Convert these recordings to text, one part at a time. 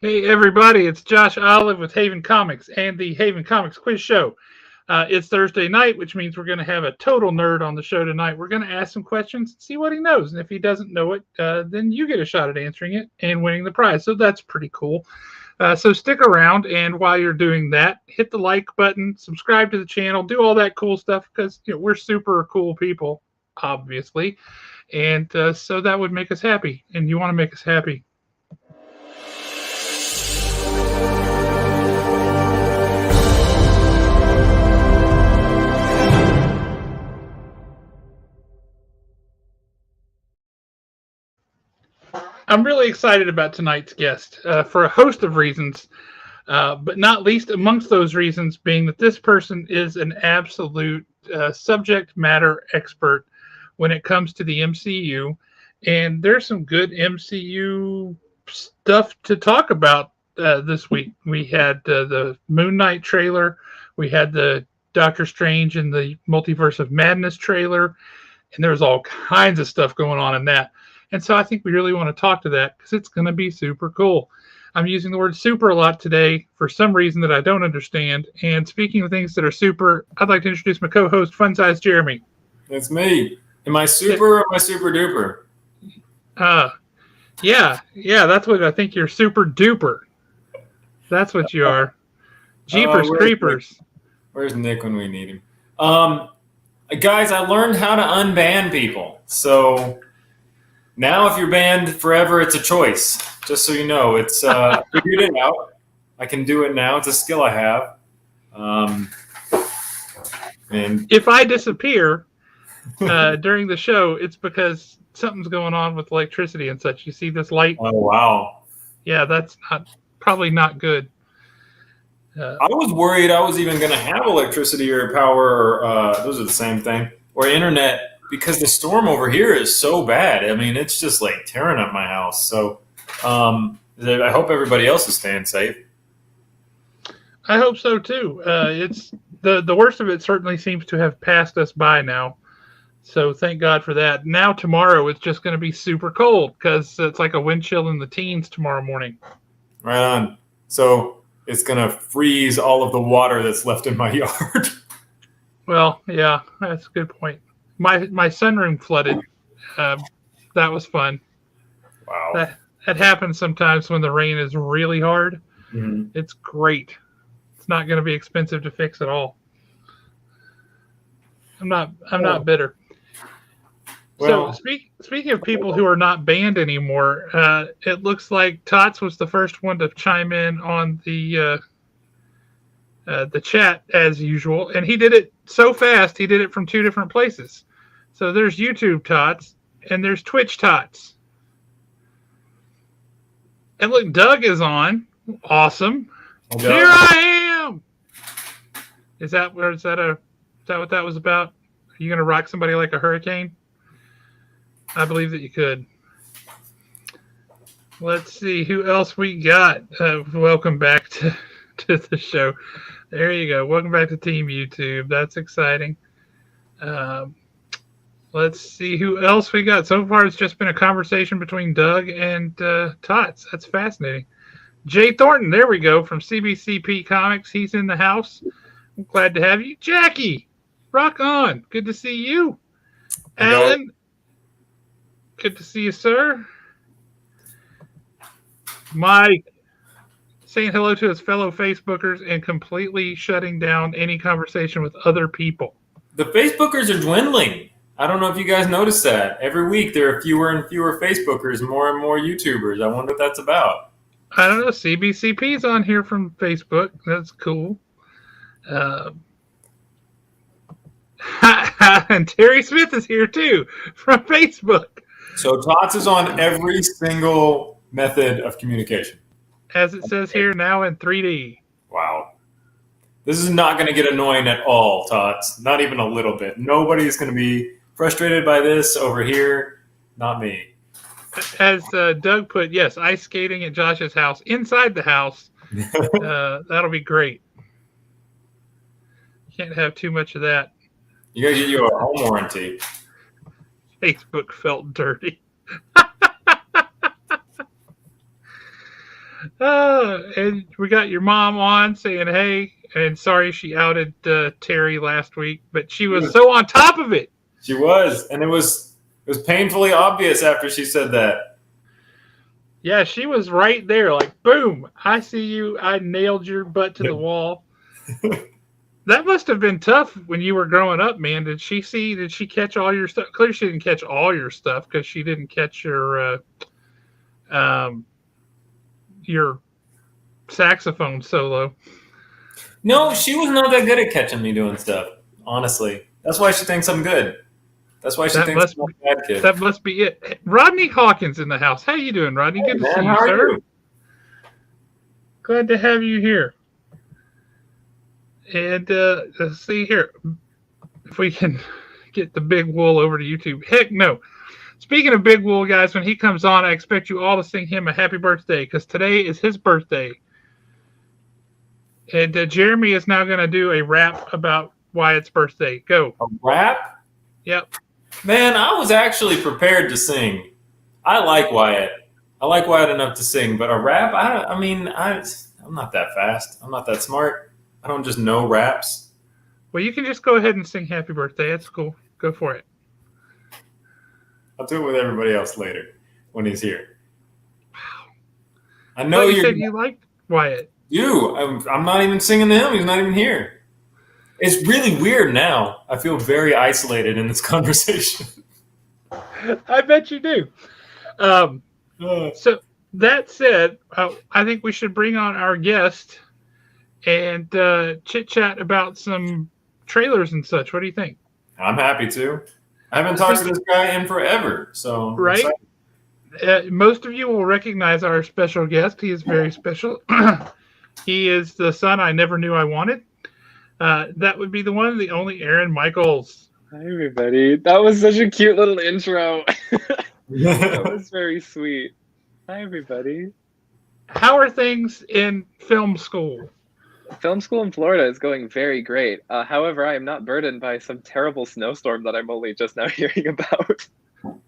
Hey everybody, it's Josh Olive with Haven Comics and the Haven Comics Quiz Show. It's Thursday night, which means we're going to have a total nerd on the show tonight. We're going to ask some questions, see what he knows, and if he doesn't know it, then you get a shot at answering it and winning the prize. So that's pretty cool. So stick around, and while you're doing that, hit the like button, subscribe to the channel, do all that cool stuff because we're super cool people, obviously, and so that would make us happy, and you want to make us happy. I'm really excited about tonight's guest for a host of reasons, but not least amongst those reasons being that this person is an absolute subject matter expert when it comes to the MCU. And there's some good MCU stuff to talk about this week. We had the Moon Knight trailer, we had the Doctor Strange and the Multiverse of Madness trailer, and there's all kinds of stuff going on in that. And so I think we really want to talk to that because it's going to be super cool. I'm using the word super a lot today for some reason that I don't understand. And speaking of things that are super, I'd like to introduce my co-host, Fun Size Jeremy. That's me. Am I super or am I super duper? Yeah, that's what I think. You're super duper. That's what you are. Jeepers creepers. Nick? Where's Nick when we need him? Guys, I learned how to unban people. So now if you're banned forever, it's a choice. Just so you know, it's figured it out. I can do it now. It's a skill I have. And if I disappear during the show, it's because something's going on with electricity and such. You see this light? Oh, wow. Yeah, that's probably not good. I was worried I was even going to have electricity or power, or those are the same thing, or internet, because the storm over here is so bad. I mean, it's just like tearing up my house. So I hope everybody else is staying safe. I hope so too. It's the worst of it certainly seems to have passed us by now. So thank God for that. Now tomorrow it's just going to be super cold because it's like a wind chill in the teens tomorrow morning. Right on. So it's going to freeze all of the water that's left in my yard. Well, yeah, that's a good point. My sunroom flooded. That was fun. Wow. That happens sometimes when the rain is really hard. Mm-hmm. It's great. It's not going to be expensive to fix at all. I'm not bitter. Well, so speaking of people who are not banned anymore, it looks like Tots was the first one to chime in on the chat as usual, and he did it so fast. He did it from two different places. So there's YouTube Tots and there's Twitch Tots. And look, Doug is on. Awesome. okay. Here I am. Is that what that was about? Are you going to rock somebody like a hurricane? I believe that you could. Let's see who else we got. Welcome back to the show. There you go. Welcome back to Team YouTube. That's exciting. Let's see who else we got. So far, it's just been a conversation between Doug and Tots. That's fascinating. Jay Thornton, there we go, from CBCP Comics. He's in the house. I'm glad to have you. Jackie, rock on. Good to see you. Alan, good to see you, sir. Mike, saying hello to his fellow Facebookers and completely shutting down any conversation with other people. The Facebookers are dwindling. I don't know if you guys noticed that. Every week there are fewer and fewer Facebookers, more and more YouTubers. I wonder what that's about. I don't know. CBCP's on here from Facebook. That's cool. And Terry Smith is here too from Facebook. So Tots is on every single method of communication. As it says here, now in 3D. Wow. This is not going to get annoying at all, Tots. Not even a little bit. Nobody's going to be frustrated by this over here. Not me. As Doug put, yes, ice skating at Josh's house, inside the house. That'll be great. Can't have too much of that. You got to get you a home warranty. Facebook felt dirty. And we got your mom on saying hey, and sorry she outed Terry last week, but she was so on top of it. She was, and it was painfully obvious after she said that. Yeah, she was right there, like boom, I see you. I nailed your butt to the wall. That must have been tough when you were growing up, man. Did she catch all your stuff? Clearly, she didn't catch all your stuff because she didn't catch um, your saxophone solo. No, she was not that good at catching me doing stuff. Honestly, that's why she thinks I'm good. That's why she thinks I'm a bad kid. That must be it. Rodney Hawkins in the house. How you doing, Rodney? Good to see you, sir. Glad to have you here. And let's see here if we can get the Big Wool over to YouTube. Heck no. Speaking of Big Wool, guys, when he comes on, I expect you all to sing him a happy birthday because today is his birthday. And Jeremy is now going to do a rap about Wyatt's birthday. Go. A rap? Yep. Man, I was actually prepared to sing. I like Wyatt. I like Wyatt enough to sing, but a rap? I'm not that fast. I'm not that smart. I don't just know raps. Well, you can just go ahead and sing happy birthday. That's cool. Go for it. I'll do it with everybody else later when he's here. Wow. I know you said you liked Wyatt. I'm not even singing to him. He's not even here. It's really weird now. I feel very isolated in this conversation. I bet you do. So that said, I think we should bring on our guest and chit-chat about some trailers and such. What do you think? I'm happy to. I haven't talked to this guy in forever, so right. Most of you will recognize our special guest. He is very special. He is the son I never knew I wanted. That would be the one, the only Aaron Michaels. Hi, everybody. That was such a cute little intro. That was very sweet. Hi, everybody. How are things in film school? Film school in Florida is going very great. However, I am not burdened by some terrible snowstorm that I'm only just now hearing about.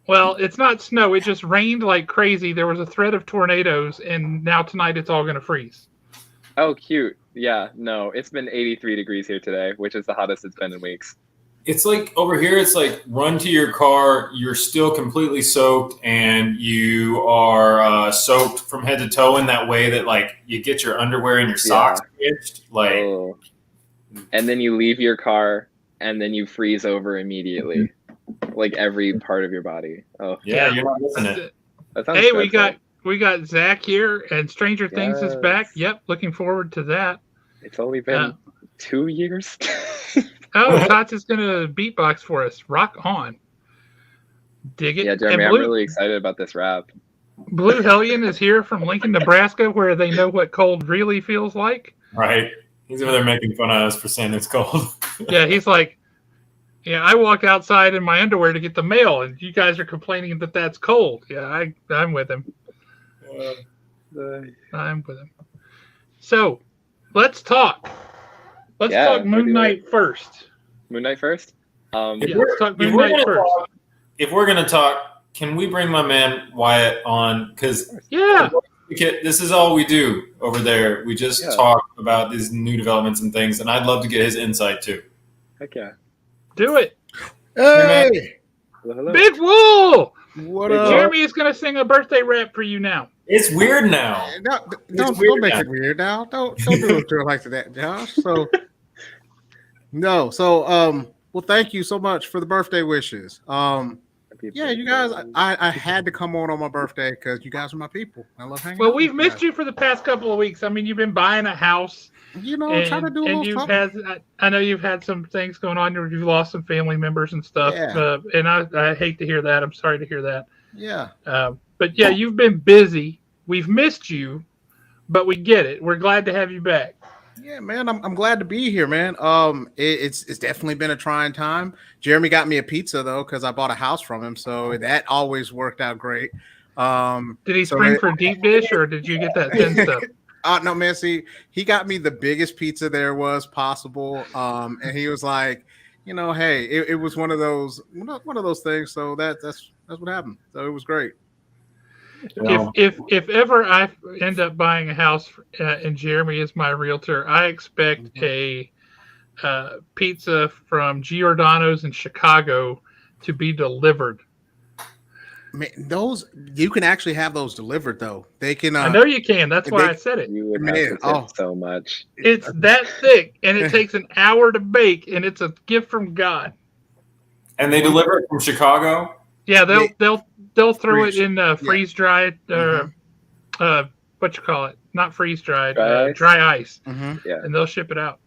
Well, it's not snow. It just rained like crazy. There was a threat of tornadoes, and now tonight it's all going to freeze. Oh, cute. Yeah, no, it's been 83 degrees here today, which is the hottest it's been in weeks. It's like over here, it's like run to your car. You're still completely soaked, and you are soaked from head to toe in that way that like you get your underwear and your socks itched. Like, and then you leave your car, and then you freeze over immediately, like every part of your body. Oh, yeah, you're not missing it. Hey, we got Zach here, and Stranger Things is back. Yep, looking forward to that. It's only been 2 years. Oh, Tots is going to beatbox for us. Rock on. Dig it. Yeah, Jeremy, I'm really excited about this rap. Blue Hellion is here from Lincoln, Nebraska, where they know what cold really feels like. Right. He's over there making fun of us for saying it's cold. Yeah, he's like, yeah, I walked outside in my underwear to get the mail, and you guys are complaining that that's cold. Yeah, I'm with him. I'm with him. So, let's talk. Let's talk Moon Knight first. Moon Knight first? Let's talk Moon Knight first. If we're going to talk, can we bring my man Wyatt on? Because this is all we do over there. We just talk about these new developments and things, and I'd love to get his insight too. Heck yeah. Do it. Hey! Hello. Big Wool! What up? Jeremy is going to sing a birthday rap for you now. It's weird now. Don't make it weird now. Don't do it to it like that, Josh. So well, thank you so much for the birthday wishes. Yeah, you guys, I had to come on my birthday because you guys are my people. I love hanging out. Well, we've missed you for the past couple of weeks. I mean, you've been buying a house. You know, I'm trying to do a little something. I know you've had some things going on. You've lost some family members and stuff. Yeah. And I hate to hear that. I'm sorry to hear that. Yeah. But yeah, you've been busy. We've missed you, but we get it. We're glad to have you back. Yeah, man, I'm glad to be here, man. It's definitely been a trying time. Jeremy got me a pizza though because I bought a house from him, so that always worked out great. Did he spring for deep dish or did you get that thin stuff? No, man. See, he got me the biggest pizza there was possible, and he was like, you know, hey, it was one of those things. So that's what happened. So it was great. If ever I end up buying a house and Jeremy is my realtor, I expect a pizza from Giordano's in Chicago to be delivered. Man, those you can actually have those delivered though. They can. I know you can. That's why I said it. You would have to tip so much. It's that thick, and it takes an hour to bake, and it's a gift from God. And they deliver it from Chicago. Yeah, they'll throw it in freeze dried. What you call it? Not freeze dried. Dry ice. Yeah, and they'll ship it out.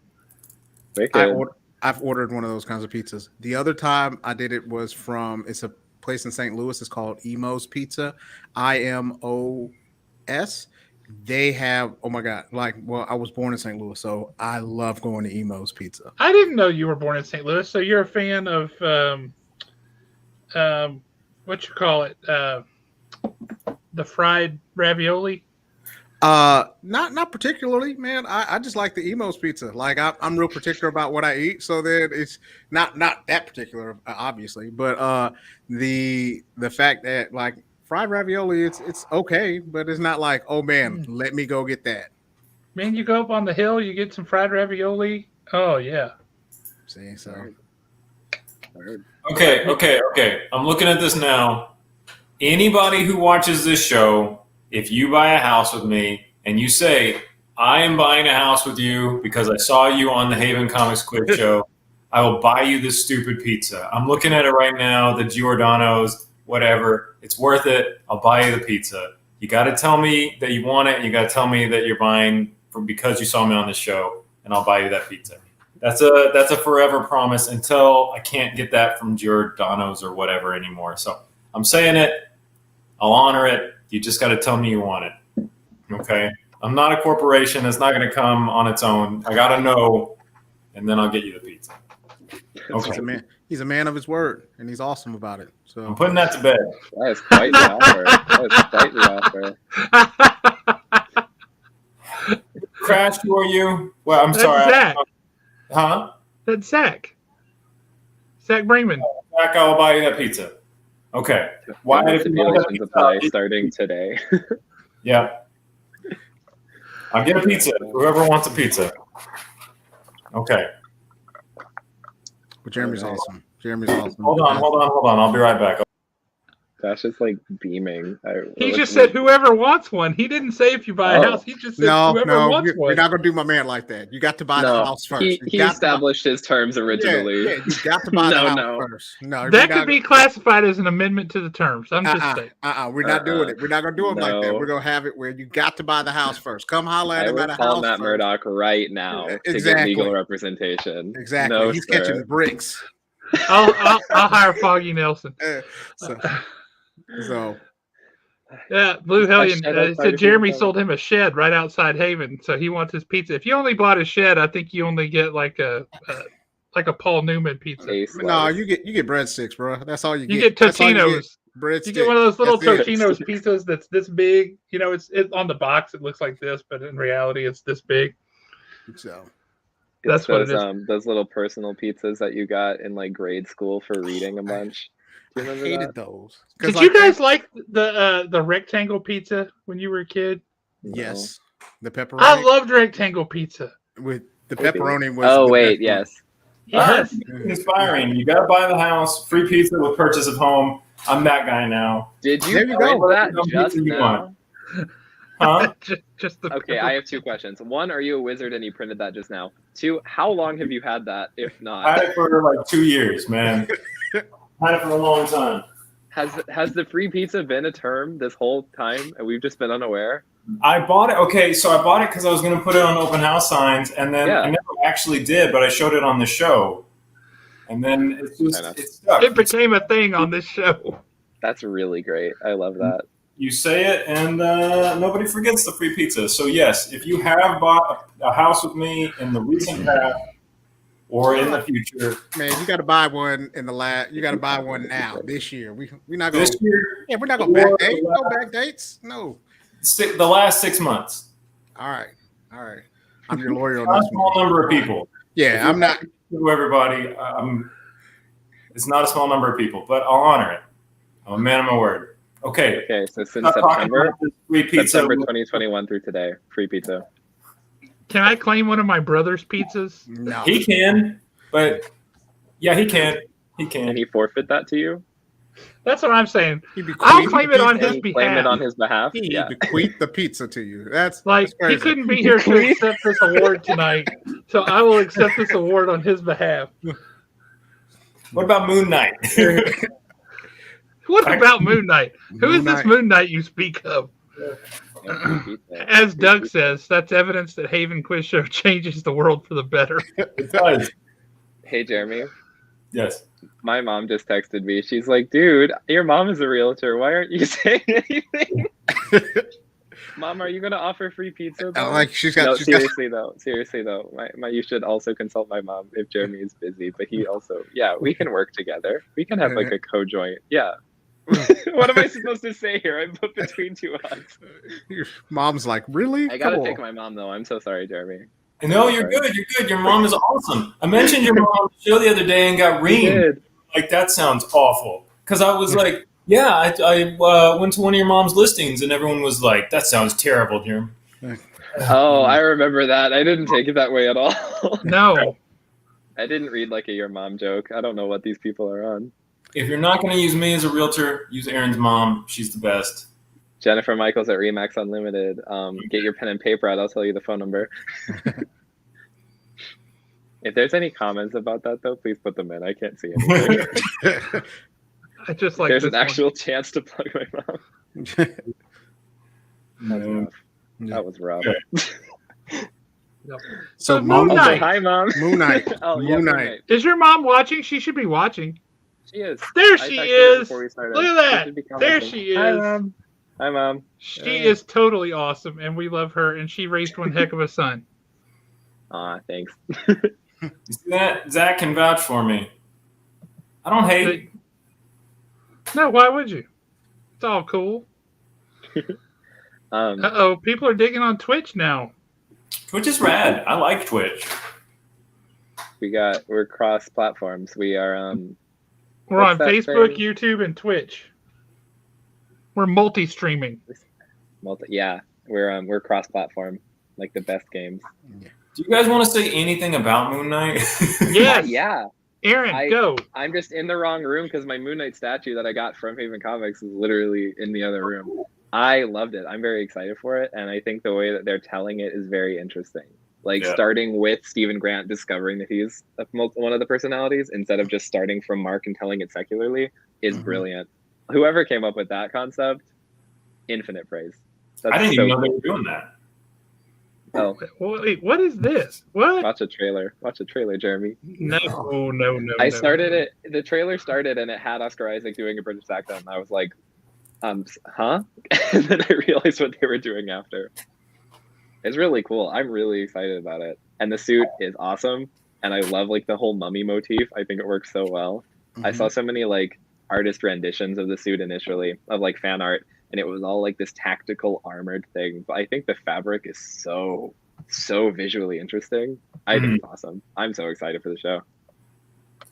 I've ordered one of those kinds of pizzas. The other time I did it was it's a place in St. Louis. It's called Emo's Pizza, IMOS. They have, oh my God, I was born in St. Louis, so I love going to Emo's Pizza. I didn't know you were born in St. Louis, so you're a fan of what you call it, the fried ravioli. Not particularly, man. I just like the Emo's Pizza. Like I'm real particular about what I eat, so then it's not that particular, obviously. But the fact that like fried ravioli, it's okay, but it's not like, oh man, let me go get that. Man, you go up on the hill, you get some fried ravioli. Oh yeah. See, so okay. I'm looking at this now. Anybody who watches this show, if you buy a house with me and you say, I am buying a house with you because I saw you on the Haven Comics Quiz Show, I will buy you this stupid pizza. I'm looking at it right now, the Giordano's, whatever. It's worth it. I'll buy you the pizza. You got to tell me that you want it. And you got to tell me that you're buying because you saw me on the show, and I'll buy you that pizza. That's a forever promise until I can't get that from Giordano's or whatever anymore. So I'm saying it. I'll honor it. You just got to tell me you want it. Okay? I'm not a corporation. It's not going to come on its own. I got to know, and then I'll get you the pizza. Okay. He's a man of his word, and he's awesome about it. So I'm putting that to bed. That is quite the offer. Crash, who are you? Well, I'm sorry. Zach. Huh? That's Zach. Zach Brinkman. Zach, I'll buy you that pizza. Okay. Why if you want that apply starting today? Yeah. I'll get a pizza. Whoever wants a pizza. Okay. But Jeremy's awesome. Jeremy's awesome. Hold on. I'll be right back. That's just like beaming. He just said whoever wants one. He didn't say if you buy a house. He just said whoever wants one. You're not going to do my man like that. You got to buy the house first. He established his terms originally. Yeah, you got to buy the house first. No, that could be classified as an amendment to the terms. I'm just saying. We're not doing it. We're not going to do it like that. We're going to have it where you got to buy the house first. Come holler at him at a house. Matt Murdock right now to get legal representation. Exactly. No, he's catching the bricks. I'll hire Foggy Nelson. So yeah, Blue Hellion said Jeremy sold him a shed right outside Haven, so he wants his pizza. If you only bought a shed, I think you only get like a Paul Newman pizza. No, you get breadsticks, bro. That's all you get. You get Totino's. Breadsticks. You get one of those little Totino's pizzas that's this big. You know, it's on the box. It looks like this, but in reality, it's this big. So that's what it is. Those little personal pizzas that you got in like grade school for reading a bunch. I hated those. Did you guys like the rectangle pizza when you were a kid? Yes, the pepperoni. I loved rectangle pizza. With the pepperoni was. Oh wait, yes. Yes. Inspiring. You got to buy the house. Free pizza with purchase of home. I'm that guy now. Did you go that just now? Huh? just the okay, I have two questions. One, are you a wizard and you printed that just now? Two, how long have you had that, if not? I had it for like 2 years, man. Had it for a long time. Has the free pizza been a term this whole time and we've just been unaware? I bought it. Okay, so I bought it because I was going to put it on open house signs, and then I never actually did, but I showed it on the show, and then it stuck. It became a thing on this show. That's really great. I love that. You say it, and nobody forgets the free pizza. So yes, if you have bought a house with me in the recent past or in the future, man, you got to buy one in the last. You got to buy one now this year. We're not going this year. Yeah, we're not going to backdate. No backdates. No. The last 6 months. All right. I'm your lawyer on Not this a small number of people. Yeah, I'm not. To everybody, it's not a small number of people, but I'll honor it. I'm a man of my word. Okay. Okay, so since Stop talking September, about this free pizza. September 2021 through today, free pizza. Can I claim one of my brother's pizzas? No. He can, but yeah, he can. He Can can. he forfeit that to you? That's what I'm saying. He I'll bequeathed claim the it on pizza. his Can he claim it behalf. on his behalf? He Yeah. bequeathed the pizza to you. That's Like, he crazy. couldn't be here to accept this award tonight, so I will accept this award on his behalf. What about Moon Knight? What about Moon Knight? Who is this Knight. Moon Knight you speak of? Yeah, free pizza. As Free Doug pizza. says, that's evidence that Haven Quiz Show changes the world for the better. It does. Hey, Jeremy. Yes. My mom just texted me. She's like, dude, your mom is a realtor. Why aren't you saying anything? Mom, are you going to offer free pizza? Though? Like she's got. No, she's got seriously though. You should also consult my mom if Jeremy is busy. But he also, yeah, we can work together. We can have like a co-joint. Yeah. What am I supposed to say here? I'm put between two odds. your mom's like, really? I gotta Come take on. my mom though. I'm so sorry, Jeremy. No, you're good. You're good. Your mom is awesome. I mentioned your mom on the show the other day and got You reamed. did. Like, that sounds awful. Because I was like, yeah, I went to one of your mom's listings and everyone was like, that sounds terrible, Jeremy. Oh, I remember that. I didn't take it that way at all. No. I didn't read like a your mom joke. I don't know what these people are on. If you're not going to use me as a realtor, use Aaron's mom. She's the best. Jennifer Michaels at Remax Unlimited. Get your pen and paper out. I'll tell you the phone number. If there's any comments about that, though, please put them in. I can't see anything. I just like There's this an actual chance to plug my mom. That's rough. That was rough. Okay. one. So Moon Moon Knight. Knight. Hi, Mom. Moon Knight. Oh, yeah, Moon Moon Knight. Knight. Is your mom watching? She should be watching. She is. There I she texted her is. before we started. Look at She that. should be There commenting. she Hi, is. Mom. Hi, Mom. She is totally awesome, and we love her, and she raised one heck of a son. Aw, thanks. You see that? Zach can vouch for me. I don't hate. No, why would you? It's all cool. Uh-oh, people are digging on Twitch now. Twitch is rad. I like Twitch. We're cross platforms. We are We're on What's that Facebook, thing? YouTube, and Twitch. We're multi-streaming. we're cross platform, like the best games. Do you guys want to say anything about Moon Knight? Yes. Yeah. Aaron, go. I'm just in the wrong room because my Moon Knight statue that I got from Haven Comics is literally in the other room. I loved it. I'm very excited for it, and I think the way that they're telling it is very interesting. Like starting with Stephen Grant discovering that he's one of the personalities instead of just starting from Mark and telling it secularly is brilliant. Whoever came up with that concept, infinite praise. I didn't even know they were doing that. Oh, Wait, what is this? What? watch a trailer, Jeremy. No. I started it. The trailer started and it had Oscar Isaac doing a British accent. And I was like, huh? And then I realized what they were doing after. It's really cool. I'm really excited about it. And the suit is awesome. And I love like the whole mummy motif. I think it works so well. I saw so many like artist renditions of the suit initially, of like fan art, and it was all like this tactical armored thing. But I think the fabric is so visually interesting. I think it's awesome. I'm so excited for the show.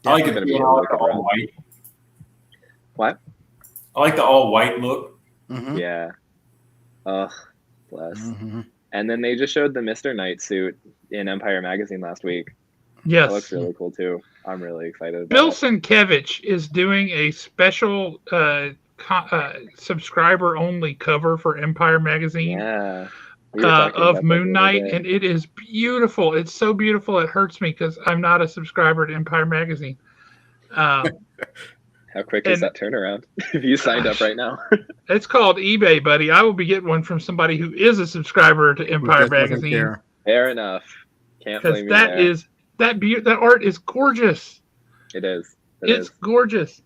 I like It's the gonna be a really good all run. white. What? I like the all white look. Yeah. Ugh, bless. And then they just showed the Mr. Knight suit in Empire Magazine last week. Yes. That looks really cool too. I'm really excited about Bill it. Sienkiewicz is doing a special subscriber-only cover for Empire Magazine. Yeah. We were talking about of that Moon the other Knight, day. and it is beautiful. It's so beautiful it hurts me because I'm not a subscriber to Empire Magazine. How quick is and- that turnaround? If you signed up right now. It's called eBay, buddy. I will be getting one from somebody who is a subscriber to Empire Magazine Fair enough. Can't because blame you there. that art is gorgeous. It is. It's gorgeous.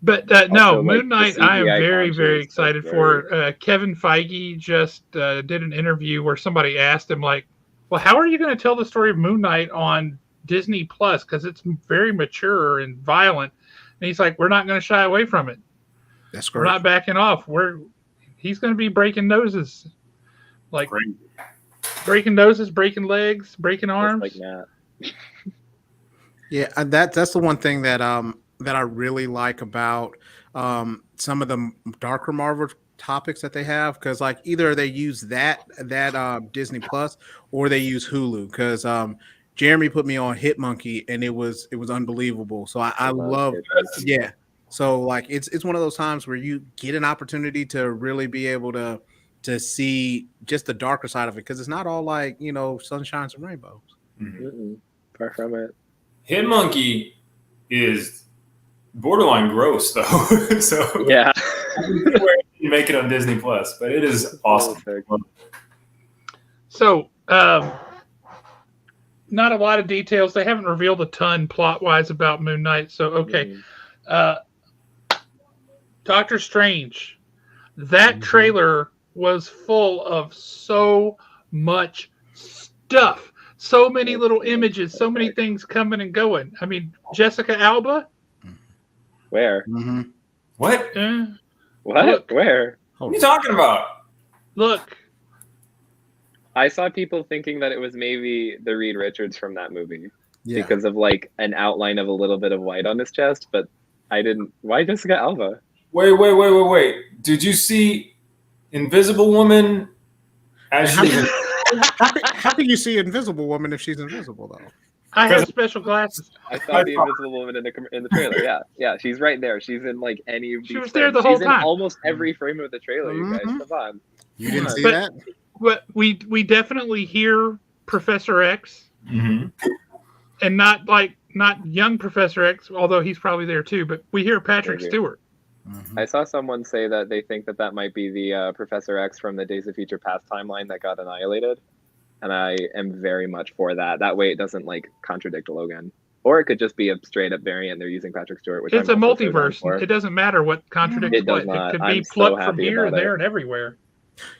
But no, Also, like, Moon the Knight, I am CGI very, contours, very that's excited for. Kevin Feige just did an interview where somebody asked him, like, well, how are you going to tell the story of Moon Knight on Disney Plus? Because it's very mature and violent. And he's like, we're not going to shy away from it. That's We're great. not backing off. He's going to be breaking noses. Like, breaking noses, breaking legs, breaking arms. Just like that. Yeah, and that's the one thing that I really like about some of the darker Marvel topics that they have, because like either they use that Disney Plus or they use Hulu, because Jeremy put me on Hitmonkey and it was unbelievable. So I love yeah. So like it's one of those times where you get an opportunity to really be able to see just the darker side of it, because it's not all like, you know, sunshines and rainbows. Far from it. Hitmonkey is borderline gross though. So yeah, you make it on Disney Plus, but it is awesome. So not a lot of details. They haven't revealed a ton plot wise about Moon Knight. So okay. Doctor Strange, that trailer was full of so much stuff, so many little images, so many things coming and going. I mean, Jessica Alba. Where? What? What? Look. Where? What are you talking about? Look. I saw people thinking that it was maybe the Reed Richards from that movie because of like an outline of a little bit of white on his chest, but I didn't. Why Jessica Alba? Wait. Did you see Invisible Woman? How can you see Invisible Woman if she's invisible though? I have special glasses. I saw the Invisible Woman in the trailer. Yeah, she's right there. She's in like any of these. She was there the whole time. She's in almost every frame of the trailer. You guys, come on. You didn't see that? But we definitely hear Professor X, and not young Professor X, although he's probably there too. But we hear Patrick Stewart. I saw someone say that they think that might be the Professor X from the Days of Future Past timeline that got annihilated, and I am very much for that. That way, it doesn't like contradict Logan, or it could just be a straight up variant. They're using Patrick Stewart, which it's a multiverse. It doesn't matter what contradicts what. Not. It could be plucked from here and there and everywhere.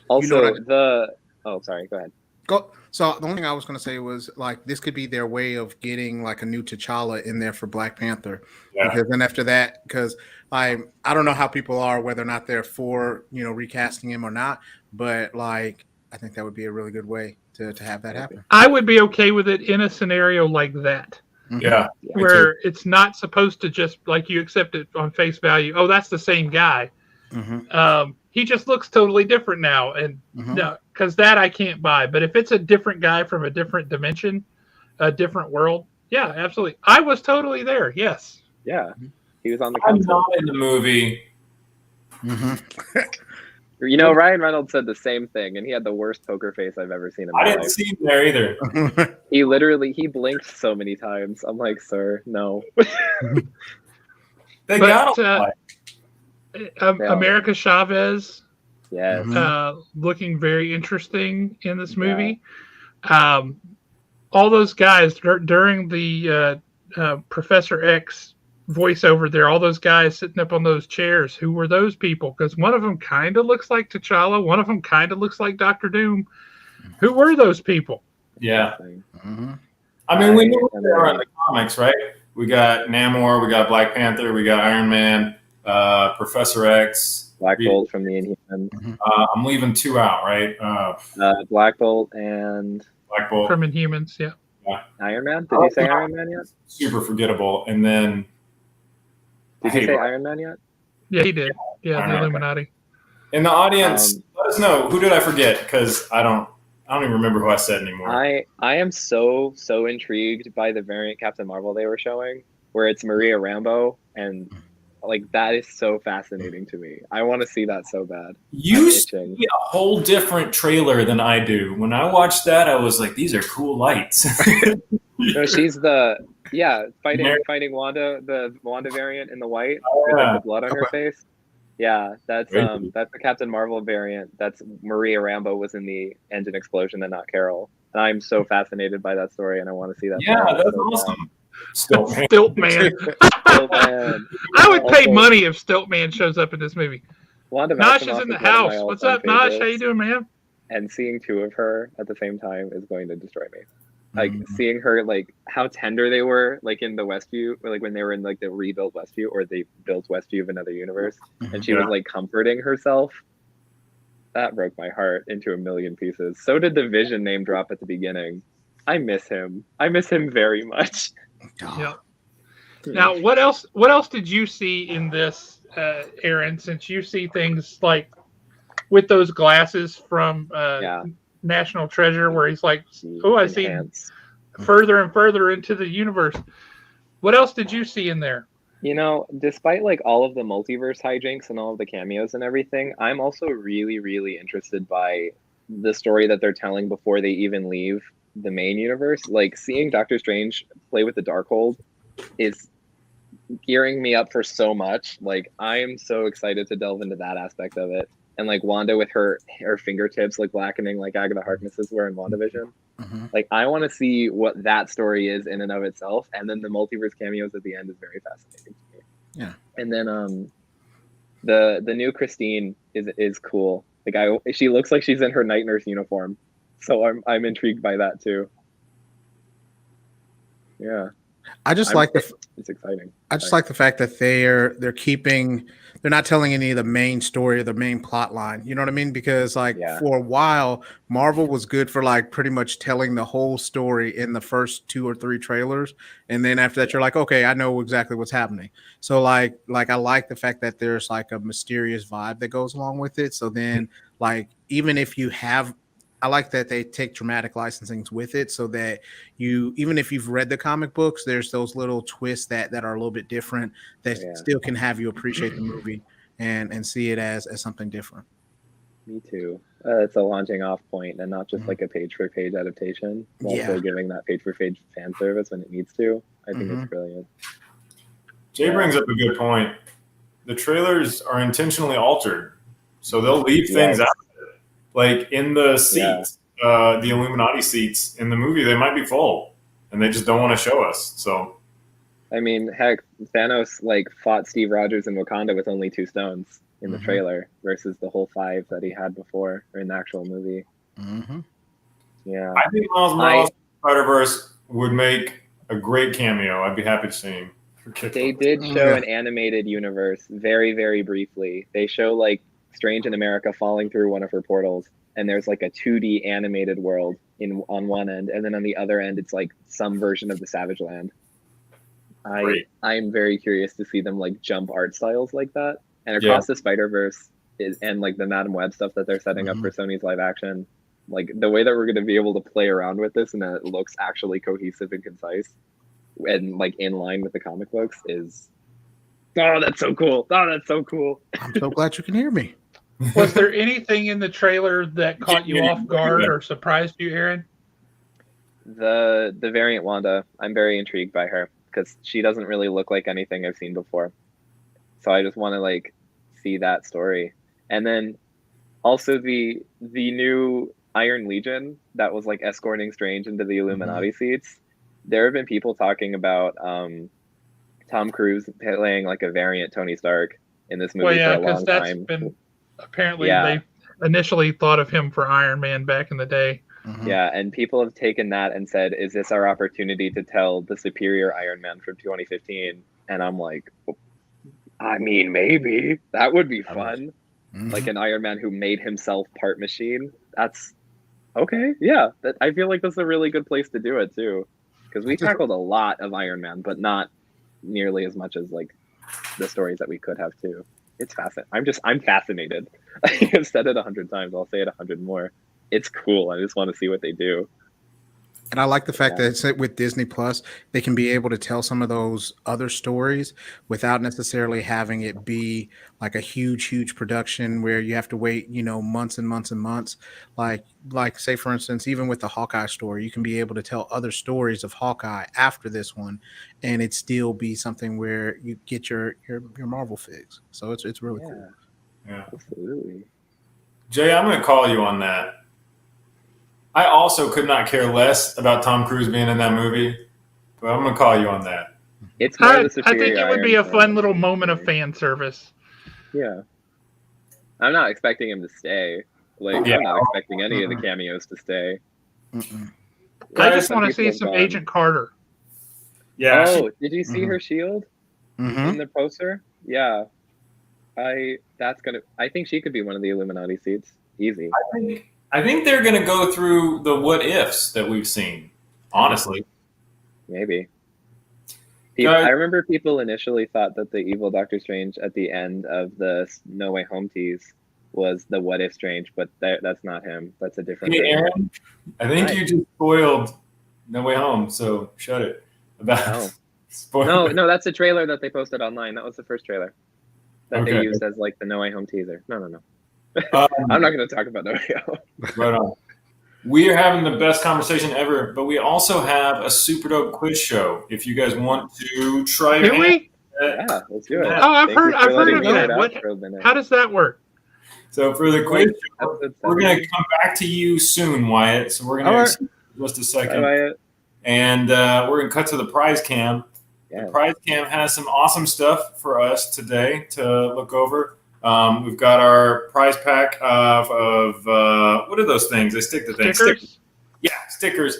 Also, sorry, go ahead. So the only thing I was going to say was like this could be their way of getting like a new T'Challa in there for Black Panther. Because then after that, because I don't know how people are, whether or not they're for, you know, recasting him or not, but like I think that would be a really good way to have that happen. I would be okay with it in a scenario like that. Yeah. Where it's not supposed to just like you accept it on face value. Oh, that's the same guy. He just looks totally different now, and no, because that I can't buy. But if it's a different guy from a different dimension, a different world, yeah, absolutely. I was totally there. Yes. Yeah, he was on the. I'm not in the movie. You know, Ryan Reynolds said the same thing, and he had the worst poker face I've ever seen in my life. I didn't see him there either. He blinked so many times. I'm like, sir, no. They got him. America Chavez, looking very interesting in this movie. All those guys during the Professor X voiceover there, all those guys sitting up on those chairs, who were those people? Because one of them kind of looks like T'Challa, one of them kind of looks like Doctor Doom. Who were those people? Yeah. I mean, we knew they were in the comics, right? We got Namor, we got Black Panther, we got Iron Man, Professor X, Black Bolt from the Inhumans. I'm leaving two out, right? Black Bolt and Black Bolt from Inhumans, yeah. Iron Man? Did you say Iron Man yet? Super forgettable. And then did you say Iron Man yet? Yeah, he did. Yeah, the Illuminati. In the audience, let us know, who did I forget? Because I don't even remember who I said anymore. I am so intrigued by the variant Captain Marvel they were showing, where it's Maria Rambeau, and like that is so fascinating to me. I want to see that so bad. You see a whole different trailer than I do. When I watched that, I was like, "These are cool lights." No, she's fighting Wanda, the Wanda variant in the white with like, the blood on her face. Yeah, that's the Captain Marvel variant. That's Maria Rambeau was in the engine explosion and not Carol. And I'm so fascinated by that story, and I want to see that. Yeah, that's awesome. Stiltman. I would pay money if Stiltman shows up in this movie. Nosh is in the house. What's up, Nosh? How you doing, man? And seeing two of her at the same time is going to destroy me. Like seeing her, like how tender they were, like in the Westview, or like when they were in like the rebuilt Westview, or they built Westview of another universe, and she was like comforting herself. That broke my heart into a million pieces. So did the Vision name drop at the beginning. I miss him. I miss him very much. Yeah. Now, what else? What else did you see in this, Aaron? Since you see things like with those glasses from National Treasure, where he's like, "Oh, I see further and further into the universe." What else did you see in there? You know, despite like all of the multiverse hijinks and all of the cameos and everything, I'm also really, really interested by the story that they're telling before they even leave the main universe. Like seeing Doctor Strange play with the Darkhold is gearing me up for so much. Like I am so excited to delve into that aspect of it. And like Wanda with her fingertips like blackening like Agatha Harkness's were in WandaVision. Like I want to see what that story is in and of itself, and then the multiverse cameos at the end is very fascinating to me. Yeah. And then the new Christine is cool. Like she looks like she's in her night nurse uniform, so I'm intrigued by that too. Yeah. I just it's exciting. I just like the fact that they're not telling any of the main story or the main plot line. You know what I mean? Because for a while, Marvel was good for like pretty much telling the whole story in the first 2 or 3 trailers, and then after that, you're like, okay, I know exactly what's happening. So I like the fact that there's like a mysterious vibe that goes along with it. So then, like, even if you have. I like that they take dramatic licensings with it so that even if you've read the comic books, there's those little twists that are a little bit different that still can have you appreciate the movie and see it as something different. Me too. It's a launching off point and not just like a page for page adaptation, while still giving that page for page fan service when it needs to. I think it's brilliant. Jay brings up a good point. The trailers are intentionally altered, so they'll leave things out. Like in the seats, the Illuminati seats in the movie, they might be full, and they just don't want to show us. So, I mean, heck, Thanos like fought Steve Rogers in Wakanda with only 2 stones in the trailer versus the whole 5 that he had before or in the actual movie. Yeah, I think Miles Morales Spider-Verse would make a great cameo. I'd be happy to see him. They did show an animated universe very, very briefly. They show like Strange in America falling through one of her portals, and there's like a 2D animated world on one end, and then on the other end it's like some version of the Savage Land. I'm very curious to see them like jump art styles like that, and across the Spider-Verse and like the Madam Web stuff that they're setting up for Sony's live action, like the way that we're going to be able to play around with this and that it looks actually cohesive and concise and like in line with the comic books is that's so cool. I'm so glad you can hear me. Was there anything in the trailer that caught you off guard or surprised you, Aaron? The variant Wanda, I'm very intrigued by her because she doesn't really look like anything I've seen before. So I just want to like see that story. And then also the new Iron Legion that was like escorting Strange into the Illuminati seats. There have been people talking about Tom Cruise playing like a variant Tony Stark in this movie for a long time. Apparently they initially thought of him for Iron Man back in the day. Yeah, and people have taken that and said, is this our opportunity to tell the superior Iron Man from 2015? And I'm like, I mean, maybe. That would be fun. Like an Iron Man who made himself part machine. That's okay. Yeah, I feel like that's a really good place to do it too. Because we tackled a lot of Iron Man, but not nearly as much as like the stories that we could have too. It's fascinating. I'm fascinated. I've said it 100 times. I'll say it 100 more. It's cool. I just want to see what they do. And I like the fact that with Disney Plus, they can be able to tell some of those other stories without necessarily having it be like a huge production where you have to wait, months and months and months. Like say, for instance, even with the Hawkeye story, you can be able to tell other stories of Hawkeye after this one, and it still be something where you get your Marvel fix. So it's really cool. Yeah, absolutely. Jay, I'm going to call you on that. I also could not care less about Tom Cruise being in that movie, but I'm going to call you on that. It's more I think it would be a fun little moment of fan service. Yeah. I'm not expecting him to stay. I'm not expecting any of the cameos to stay. I just want to see some Agent Carter. Yeah. Oh, did you see her shield in the poster? Yeah. I think she could be one of the Illuminati seats. Easy. I think they're going to go through the what ifs that we've seen. Honestly, maybe. I remember people initially thought that the evil Doctor Strange at the end of the No Way Home tease was the What If Strange, but that's not him. That's a different. Hey, Aaron, I think you just spoiled No Way Home, so shut it. No, that's a trailer that they posted online. That was the first trailer that they used as like the No Way Home teaser. No. I'm not going to talk about No Way Home. Right on. We are having the best conversation ever, but we also have a super dope quiz show. If you guys want to try your hand, yeah, let's do it. Oh, I've heard of that. How does that work? So for the quiz show, we're going to come back to you soon, Wyatt. So we're going to just a second. Bye, and we're going to cut to the prize cam. Yeah. The prize cam has some awesome stuff for us today to look over. We've got our prize pack of what are those things? They stick to things. Stickers? Yeah, stickers.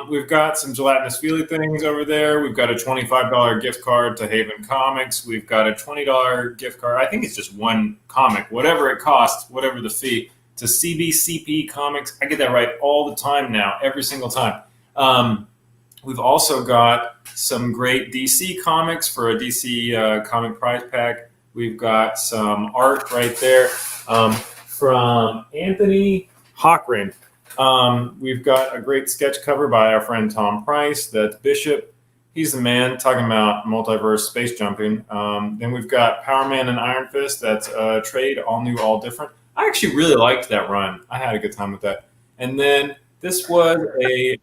We've got some gelatinous feely things over there. We've got a $25 gift card to Haven Comics. We've got a $20 gift card. I think it's just one comic, whatever it costs, whatever the fee, to CBCP Comics. I get that right all the time now, every single time. We've also got some great DC comics for a DC comic prize pack. We've got some art right there from Anthony Hockren. We've got a great sketch cover by our friend Tom Price. That's Bishop. He's the man talking about multiverse space jumping. Then we've got Power Man and Iron Fist. That's a trade, all new, all different. I actually really liked that run. I had a good time with that. And then this was a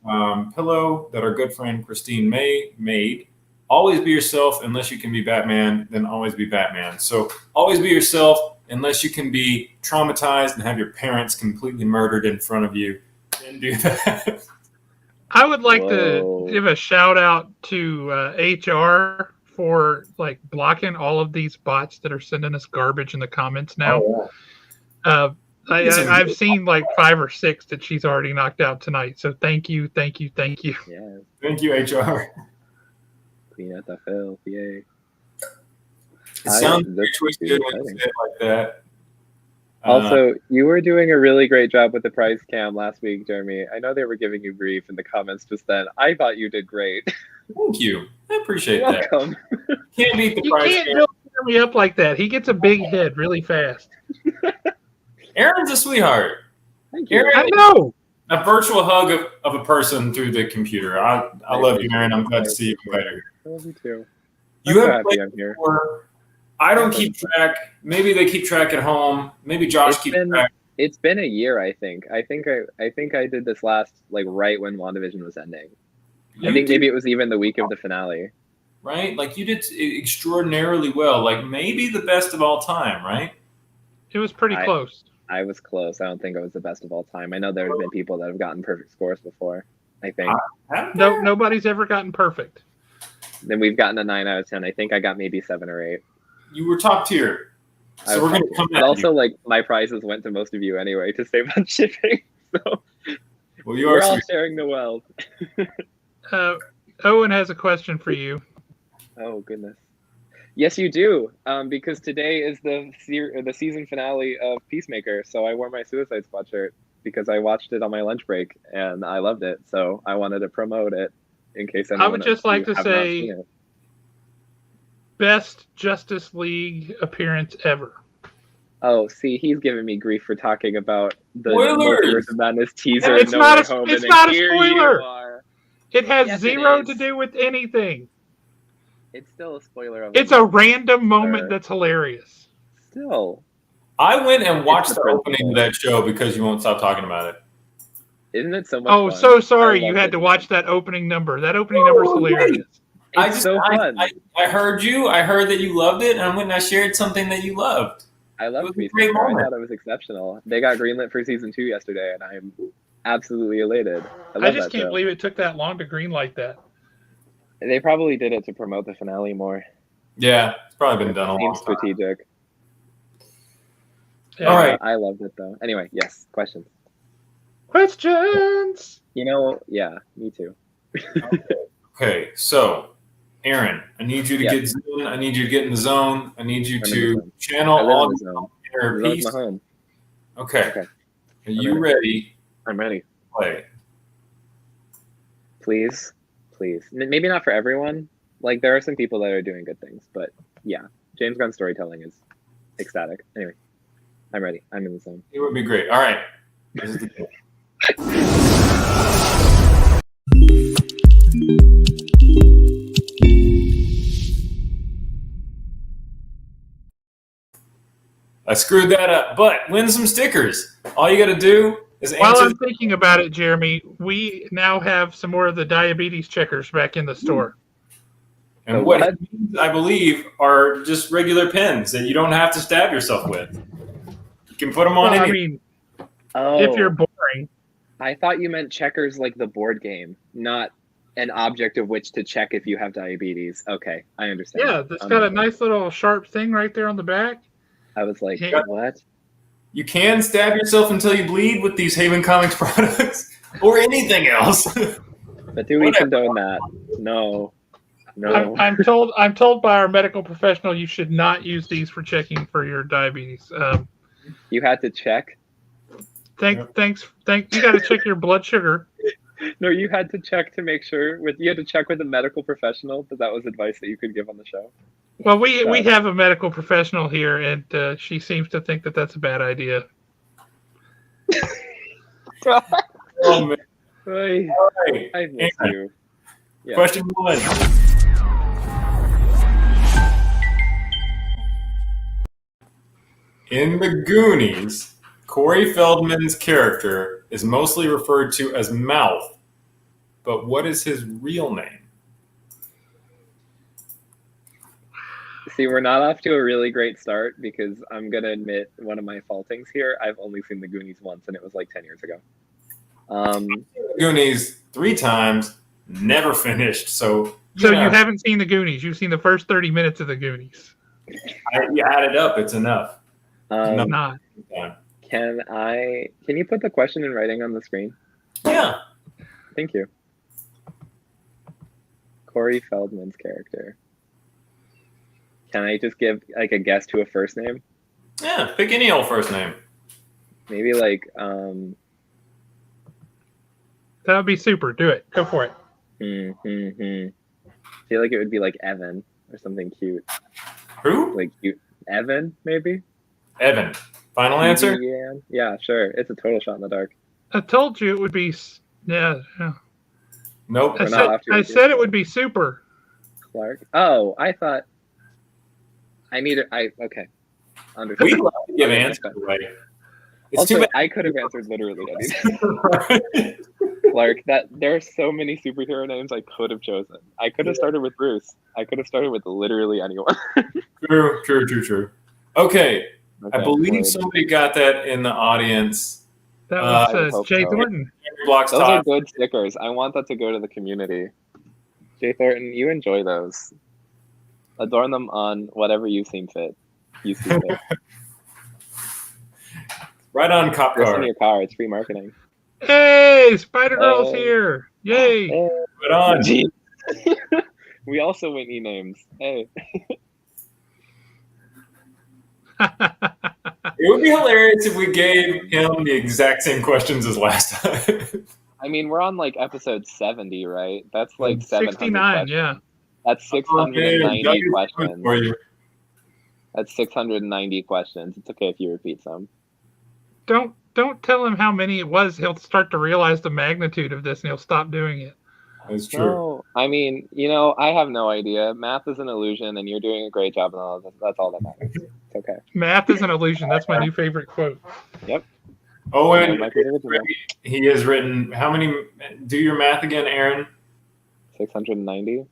pillow that our good friend Christine May made. Always be yourself unless you can be Batman, then always be Batman. So always be yourself unless you can be traumatized and have your parents completely murdered in front of you. Then do that. I would like to give a shout out to HR for like blocking all of these bots that are sending us garbage in the comments now. Oh, yeah. I've seen like 5 or 6 that she's already knocked out tonight. So thank you. Yeah. Thank you, HR. Clean out the filth, yay. It sounds very twisted when you say it like that. Also, you were doing a really great job with the prize cam last week, Jeremy. I know they were giving you grief in the comments just then. I thought you did great. Thank you. I appreciate that. Welcome. Can't beat the prize cam. You can't build Jeremy up like that. He gets a big head really fast. Aaron's a sweetheart. Thank you. Aaron, I know. A virtual hug of a person through the computer. I love you, Aaron. I'm glad to see you later. I love you too. You have played before. I don't keep track. Maybe they keep track at home. Maybe Josh keeps track. It's been a year, I think. I think I did this last right when WandaVision was ending. I think maybe it was even the week of the finale. Right? Like you did extraordinarily well. Like maybe the best of all time, right? It was pretty close. I was close. I don't think I was the best of all time. I know there have been people that have gotten perfect scores before, I think. No, nobody's ever gotten perfect. Then we've gotten a 9 out of 10. I think I got maybe 7 or 8. You were top tier. So we're going to come back. Also, my prizes went to most of you anyway to save on shipping. So we're all sharing the wealth. Owen has a question for you. Oh, goodness. Yes, you do. Because today is the season finale of Peacemaker. So I wore my Suicide Squad shirt because I watched it on my lunch break and I loved it. So I wanted to promote it in case anyone. I would just like to say best Justice League appearance ever. Oh, see, he's giving me grief for talking about the Multiverse of Madness teaser. It's not a spoiler. It has zero to do with anything. It's still a spoiler. It's a random moment that's hilarious. Still. I went and watched the opening of that show because you won't stop talking about it. Isn't it so much fun? So sorry you had to watch that opening number. That opening number is hilarious. It's so fun. I heard you. I heard that you loved it, and I went and I shared something that you loved. I loved it. I thought it was exceptional. They got greenlit for season 2 yesterday, and I'm absolutely elated. I just can't believe it took that long to greenlight that. They probably did it to promote the finale more. Yeah, it's probably been done a long time. Strategic. Yeah. All right. I loved it, though. Anyway, yes, questions. Questions! Yeah, me too. Okay, so, Aaron, I need you to get zone. I need you to get in the zone. I need you to channel all your inner peace. Okay. Are you ready? I'm ready. Play. Please. Maybe not for everyone. Like, there are some people that are doing good things, but yeah, James Gunn storytelling is ecstatic. Anyway, I'm ready. I'm in the zone. It would be great. All right. This is the deal. I screwed that up, but win some stickers. All you got to do is answer. While I'm thinking about it, Jeremy, we now have some more of the diabetes checkers back in the store. And what it means, I believe, are just regular pens that you don't have to stab yourself with. You can put them on Well, I anything. mean, Oh, if you're boring. I thought you meant checkers like the board game, not an object of which to check if you have diabetes. Okay, I understand. Yeah, it's got a nice little sharp thing right there on the back. I was like, Yeah. what? You can stab yourself until you bleed with these Haven Comics products or anything else. But do we condone that? No. I'm told by our medical professional you should not use these for checking for your diabetes. You had to check? Thanks. You got to check your blood sugar. No, you had to check to make sure. You had to check with a medical professional, but that was advice that you could give on the show. Well, we have a medical professional here, and she seems to think that that's a bad idea. Oh, man. All right. I miss you. Yeah. Question 1. In the Goonies, Corey Feldman's character is mostly referred to as Mouth, but what is his real name? See, we're not off to a really great start because I'm going to admit one of my faultings here. I've only seen the Goonies once, and it was like 10 years ago. Goonies 3 times, never finished. So you haven't seen the Goonies. You've seen the first 30 minutes of the Goonies. You add it up, it's enough. Not. Can you put the question in writing on the screen? Yeah. Thank you. Corey Feldman's character. Can I just give like a guess to a first name? Yeah, pick any old first name. Maybe like that would be super. Do it. Go for it. I feel like it would be like Evan or something cute. Who? Like cute Evan, maybe? Evan. Final answer? Yeah, sure. It's a total shot in the dark. I told you it would be. Yeah. Nope. I said it would be super. Clark. Oh, I thought. Okay. Understood. We'd love to give answers away. It's also, too bad. I could have answered literally anything. Clark, there are so many superhero names I could have chosen. I could have started with Bruce. I could have started with literally anyone. True. Okay. I believe somebody got that in the audience. That was Jay Thornton. Those are good stickers. I want that to go to the community. Jay Thornton, you enjoy those. Adorn them on whatever you seem fit. Right on cop car. In your car. It's free marketing. Hey, Spider-Girl's here. Yay. Right on. We also win e-names. Hey. It would be hilarious if we gave him the exact same questions as last time. I mean, we're on like episode 70, right? That's like 69, questions. yeah. That's 690 questions. For you. That's 690 questions. It's okay if you repeat some. Don't tell him how many it was. He'll start to realize the magnitude of this, and he'll stop doing it. That's true. No, I mean, I have no idea. Math is an illusion, and you're doing a great job. And that's all that matters. It's okay. Math is an illusion. That's my new favorite quote. Yep. Owen, he has written, how many, do your math again, Aaron? 690.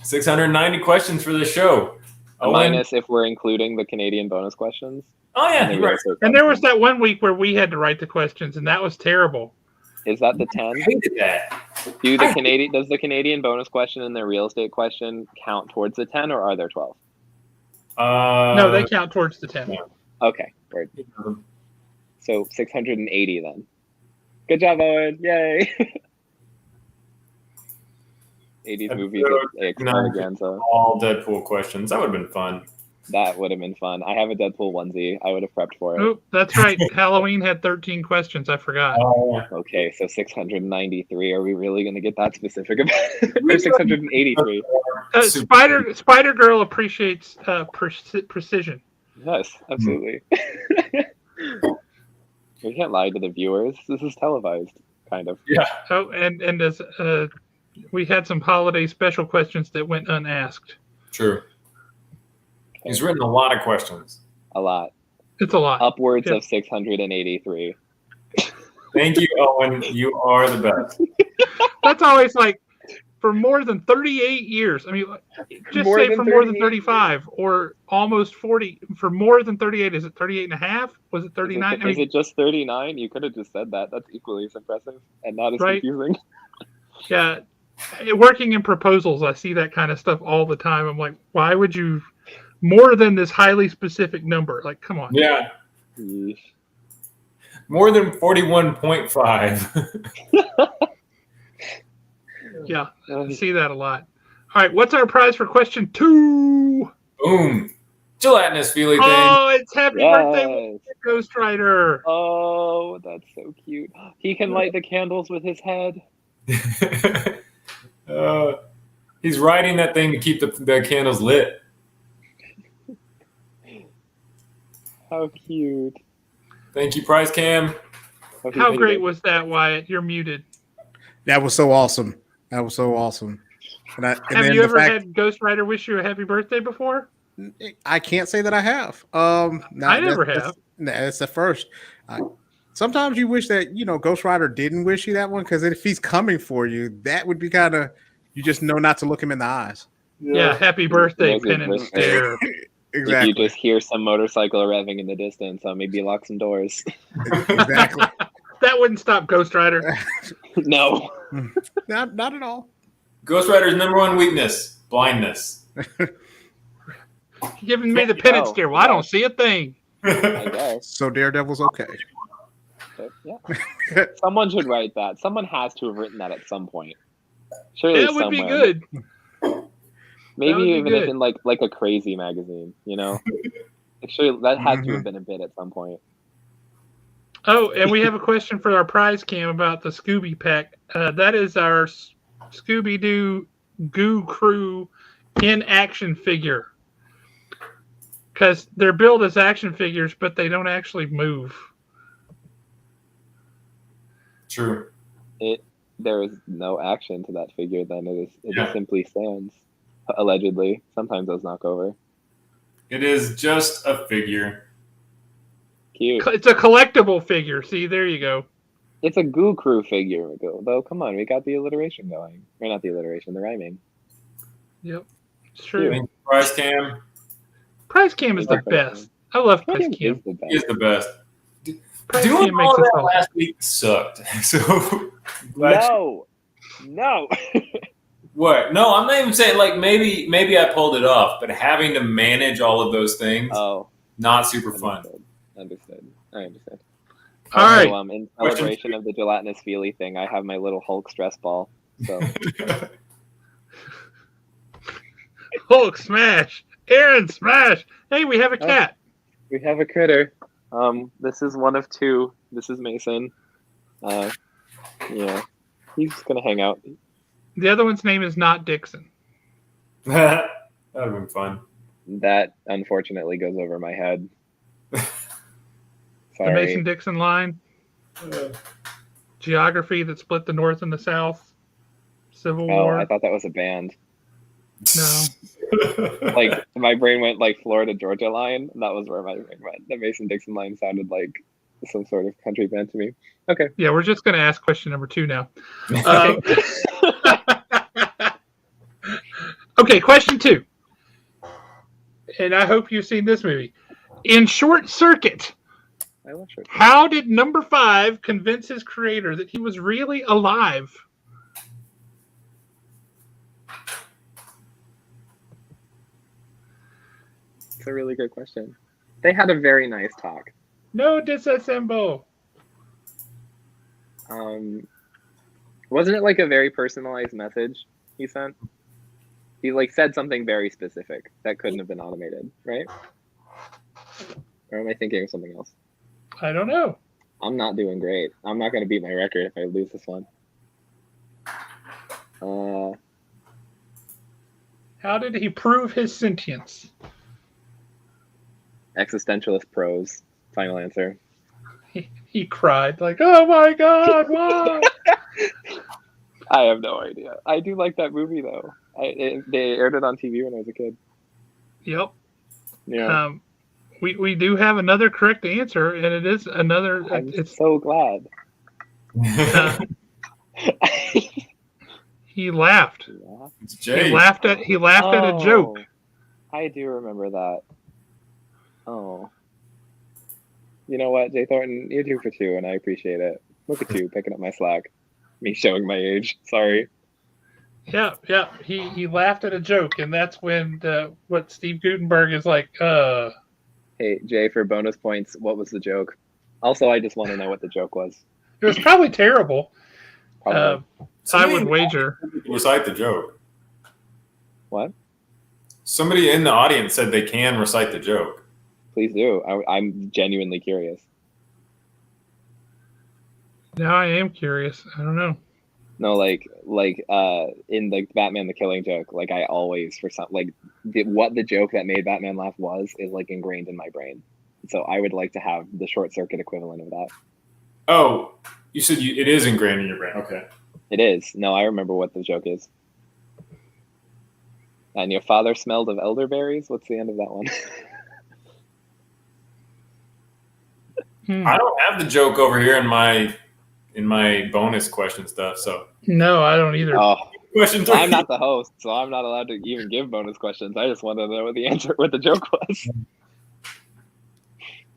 690 questions for this show. Minus if we're including the Canadian bonus questions. Oh, yeah. Right. And there was that one week where we had to write the questions, and that was terrible. Is that the 10? I hated that. Does the Canadian bonus question and the real estate question count towards the 10, or are there 12? No, they count towards the 10. Yeah. Okay. Word. So 680 then. Good job, Owen. Yay. 80s movies extravaganza. All Deadpool questions. That would have been fun. That would have been fun. I have a Deadpool onesie. I would have prepped for it. Oh, that's right. Halloween had 13 questions. I forgot. Okay, so 693. Are we really going to get that specific about it? Or 683? Spider Girl appreciates precision. Yes, absolutely. We can't lie to the viewers. This is televised, kind of. Yeah. Oh, and as we had some holiday special questions that went unasked. True. He's written a lot of questions. A lot. It's a lot. Upwards of 683. Thank you, Owen. You are the best. That's always like for more than 38 years. I mean, just More say than for more than 38 35 or almost 40. For more than 38, is it 38 and a half? Was it 39? Is it just 39? You could have just said that. That's equally as impressive and not as confusing. Yeah. Working in proposals, I see that kind of stuff all the time. I'm like, why would you more than this highly specific number? Like, come on. Yeah. Yeesh. More than 41.5. Yeah, I see that a lot. All right, what's our prize for question 2? Boom. Gelatinous feely thing. Oh, it's happy birthday, Ghost Rider. Oh, that's so cute. He can light the candles with his head. He's riding that thing to keep the candles lit. How cute. Thank you, Prize Cam. How great was that, Wyatt? You're muted. That was so awesome. That was so awesome. Have you ever had Ghost Rider wish you a happy birthday before? I can't say that I have. I never have. That's the first. Sometimes you wish that, Ghost Rider didn't wish you that one, because if he's coming for you, that would be kind of, you just know not to look him in the eyes. Yeah, happy birthday, pen and stare. Exactly. If you just hear some motorcycle revving in the distance, maybe lock some doors. Exactly. That wouldn't stop Ghost Rider. No. Not at all. Ghost Rider's #1 weakness, blindness. Giving me the pen and stare. Well, I don't see a thing. I guess. So Daredevil's okay. But, yeah. Someone should write that. Someone has to have written that at some point. Surely That would somewhere. be good. Maybe even good. if in like a crazy magazine, Surely that had to have been a bit at some point. Oh, and we have a question for our prize cam about the Scooby Pack. That is our Scooby-Doo Goo Crew in action figure. Because they're billed as action figures, but they don't actually move. True. There is no action to that figure. Then it just simply stands. Allegedly, sometimes those knock over. It is just a figure. Cute. It's a collectible figure. See, there you go. It's a Goo Crew figure, though. Come on, we got the alliteration going. Or not the alliteration, the rhyming. Yep, it's true. Thank you, Prize Cam. Prize Cam is the best. I love Prize Cam. He is the best. Prize Doing Cam all makes that us last week sucked. So No. What? No, I'm not even saying like maybe I pulled it off, but having to manage all of those things, not super fun. Understood. I understand. All right. In celebration of the gelatinous feely thing, I have my little Hulk stress ball. So Hulk smash. Aaron smash. Hey, we have a cat. We have a critter. This is one of two. This is Mason. Yeah. He's just gonna hang out. The other one's name is not Dixon. That would have been fun. That unfortunately goes over my head. The Mason-Dixon line. Geography that split the North and the South. Civil War. I thought that was a band. No. Like my brain went like Florida Georgia line. That was where my brain went. The Mason-Dixon line sounded like some sort of country band to me. Okay. Yeah, we're just going to ask question number 2 now. Okay, question 2. And I hope you've seen this movie. In Short Circuit, how did number 5 convince his creator that he was really alive? It's a really good question. They had a very nice talk. No disassemble. Wasn't it like a very personalized message he sent? He like said something very specific that couldn't have been automated, right? Or am I thinking of something else? I don't know. I'm not doing great. I'm not going to beat my record if I lose this one. How did he prove his sentience? Existentialist prose. Final answer. He cried like, "Oh my God, why?" I have no idea. I do like that movie though. They aired it on TV when I was a kid. Yep. Yeah. We do have another correct answer, and it is another. I'm so glad. He laughed. It's Jay. He laughed at a joke. I do remember that. Oh. You know what, Jay Thornton, you're 2 for 2, and I appreciate it. Look at you picking up my slack. Me showing my age. Sorry. Yeah. He laughed at a joke, and that's when what Steve Gutenberg is like. Hey, Jay, for bonus points, what was the joke? Also, I just want to know what the joke was. It was probably terrible. Probably. I would wager. Recite the joke. What? Somebody in the audience said they can recite the joke. Please do. I'm genuinely curious. Now I am curious. I don't know. No, like in the Batman the Killing Joke, like I always for some what the joke that made Batman laugh is like ingrained in my brain. So I would like to have the short circuit equivalent of that. Oh, you said it is ingrained in your brain. Okay. It is. No, I remember what the joke is. And your father smelled of elderberries? What's the end of that one? I don't have the joke over here in my bonus question stuff. So no, I don't either. Oh, question 3. I'm not the host, so I'm not allowed to even give bonus questions. I just want to know what the joke was.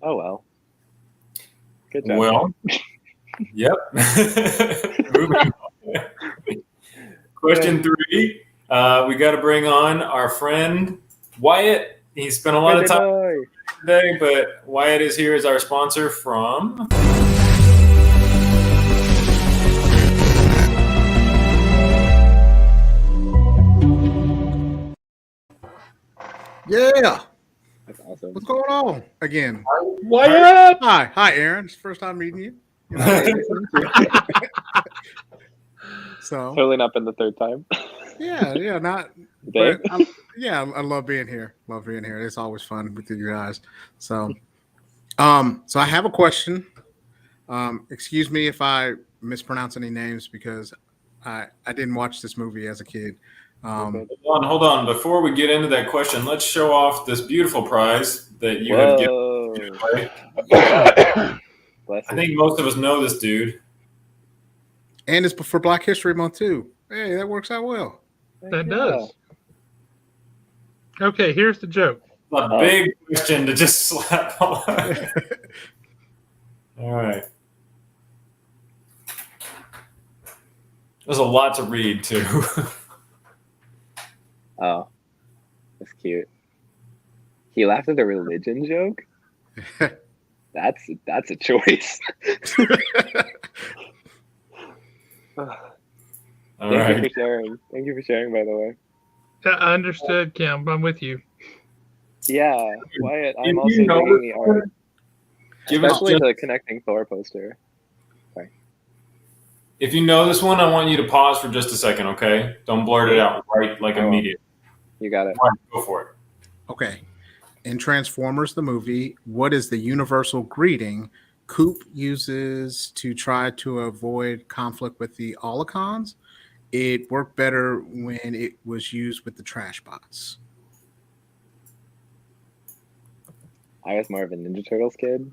Oh well. Good job. Well, yep. Moving on. Question 3. We got to bring on our friend Wyatt. He spent a lot of time today, but Wyatt is here as our sponsor from. Yeah. That's awesome. What's going on again? Wyatt! Hi, Aaron. It's the first time meeting you. So Totally not been the third time. yeah, not. But I love being here. It's always fun with you guys. So I have a question. Excuse me if I mispronounce any names because I didn't watch this movie as a kid. Hold on. Before we get into that question, let's show off this beautiful prize that you have given away. I think most of us know this dude. And it's for Black History Month too. Hey, that works out well. That does. Okay, here's the joke. A big question to just slap on. All right. There's a lot to read too. Oh, that's cute. He laughed at the religion joke. That's a choice. Thank you for sharing. Thank you for sharing, by the way. I understood, Kim. I'm with you. Yeah, Wyatt. I'm also digging the art, especially the connecting Thor poster. Sorry. If you know this one, I want you to pause for just a second, okay? Don't blurt it out immediately. You got it. Right, go for it. Okay. In Transformers, the movie, what is the universal greeting Coop uses to try to avoid conflict with the Holocons? It worked better when it was used with the trash bots. I was more of a Ninja Turtles kid.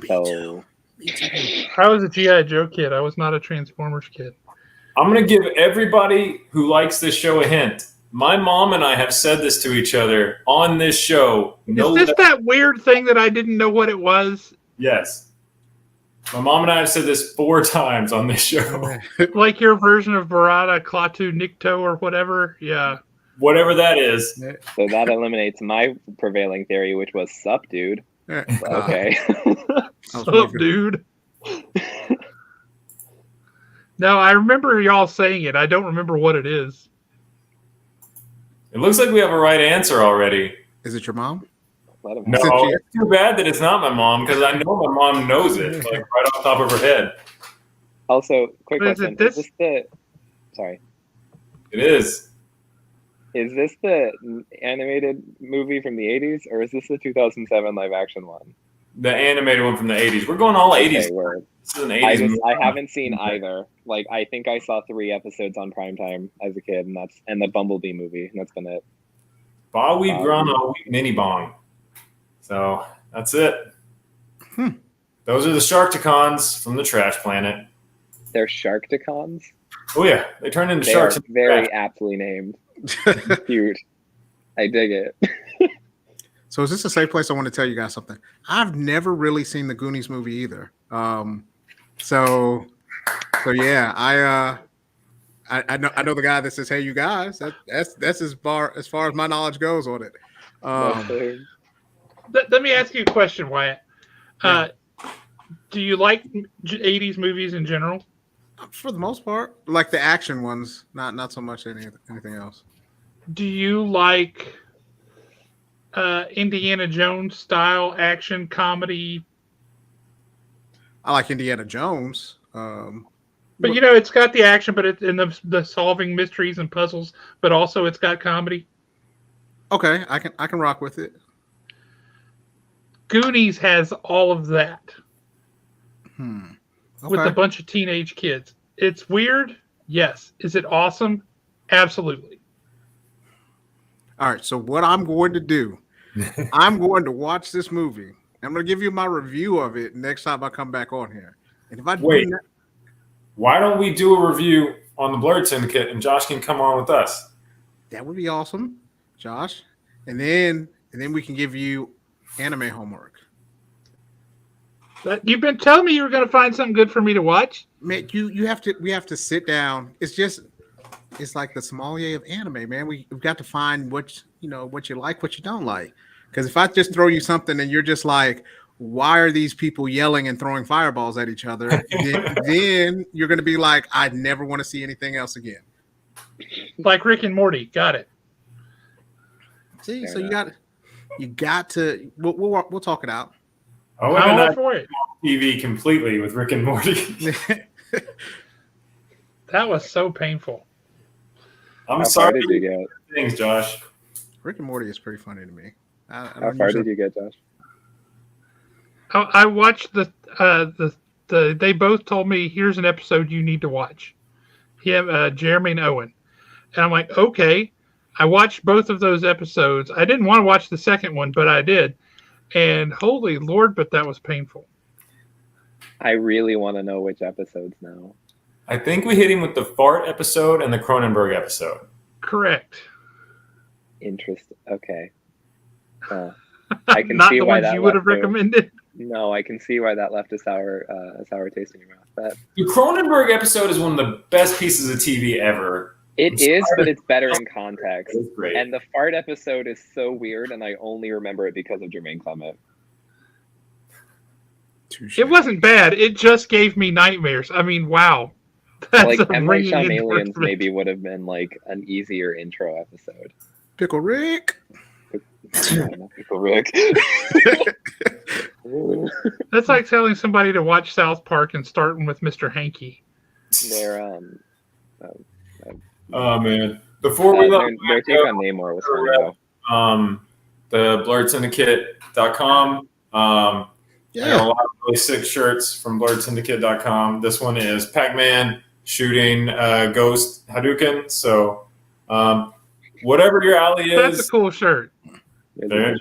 Me too. I was a G.I. Joe kid. I was not a Transformers kid. I'm going to give everybody who likes this show a hint. My mom and I have said this to each other on this show. Is this that weird thing that I didn't know what it was? Yes. My mom and I have said this 4 times on this show. Like your version of Barada, Klaatu, Nikto, or whatever? Yeah. Whatever that is. So that eliminates my prevailing theory, which was sup, dude. Okay. Sup, dude. No, I remember y'all saying it. I don't remember what it is. It looks like we have a right answer already. Is it your mom? Let him No, it's too bad that it's not my mom because I know my mom knows it, like right off the top of her head. Also, quick But is question: it this? Is this sorry? It is. Is this the animated movie from the 80s, or is this the 2007 live action one? The animated one from the 80s. We're going all 80s. Okay, word. This is an 80s movie. I haven't seen either. Like, I think I saw 3 episodes on primetime as a kid, and the Bumblebee movie, and that's been it. Bawi Grana Mini Bong. So that's it. Those are the Sharkticons from the Trash Planet. They're Sharkticons? Oh yeah, they turn into They sharks. are very aptly named. Cute. I dig it. So is this a safe place? I want to tell you guys something. I've never really seen the Goonies movie either. So yeah, I know the guy that says, "Hey, you guys." That's as far as my knowledge goes on it. Let me ask you a question, Wyatt. Do you like 80s movies in general? For the most part, like the action ones, not so much anything else. Do you like Indiana Jones style action comedy? I like Indiana Jones. But you know, it's got the action, but it's in the solving mysteries and puzzles, but also it's got comedy. Okay, I can rock with it. Goonies has all of that with a Okay. bunch of teenage kids. It's weird, yes. Is it awesome? Absolutely. All right, so what I'm going to do, I'm going to watch this movie. I'm going to give you my review of it next time I come back on here. And if I Wait. do that, Why don't we do a review on the Blurred Syndicate and Josh can come on with us? that would be awesome, Josh. And then we can give you anime homework. You've been telling me you were going to find something good for me to watch. Man, we have to sit down. It's like the sommelier of anime, man. We've got to find what you like, what you don't like. Because if I just throw you something and you're just like, why are these people yelling and throwing fireballs at each other? then you're going to be like, I never want to see anything else again. Like Rick and Morty. Got it. See, Fair so enough. you got to. We'll talk it out. Oh, I'm and all I for it. TV completely with Rick and Morty. That was so painful. I'm How far sorry. did you get? Thanks, Josh. Rick and Morty is pretty funny to me. How far did you get, Josh? I watched they both told me, here's an episode you need to watch. Jeremy and Owen. And I'm like, okay. I watched both of those episodes. I didn't want to watch the second one, but I did. And holy Lord, but that was painful. I really want to know which episodes now. I think we hit him with the fart episode and the Cronenberg episode. Correct. Interesting. Okay. I can Not see the why ones that you would have left recommended. No, I can see why that left a sour taste in your mouth. The Cronenberg episode is one of the best pieces of TV ever. It is, but it's better in context. It's great. And the fart episode is so weird, and I only remember it because of Jermaine Clement. Touche. It wasn't bad. It just gave me nightmares. I mean, wow. That's Like, a M. Night ringing Shyamalan's endorsement. maybe would have been like an easier intro episode. Pickle Rick. Pickle Rick. That's like telling somebody to watch South Park and starting with Mr. Hanky. Their Oh man! Before we let their take on Namor was funny though. the blurredsyndicate.com. I got a lot of really sick shirts from blurredsyndicate.com. This one is Pac-Man shooting Ghost Hadouken. So whatever your alley is, That's a cool shirt. there,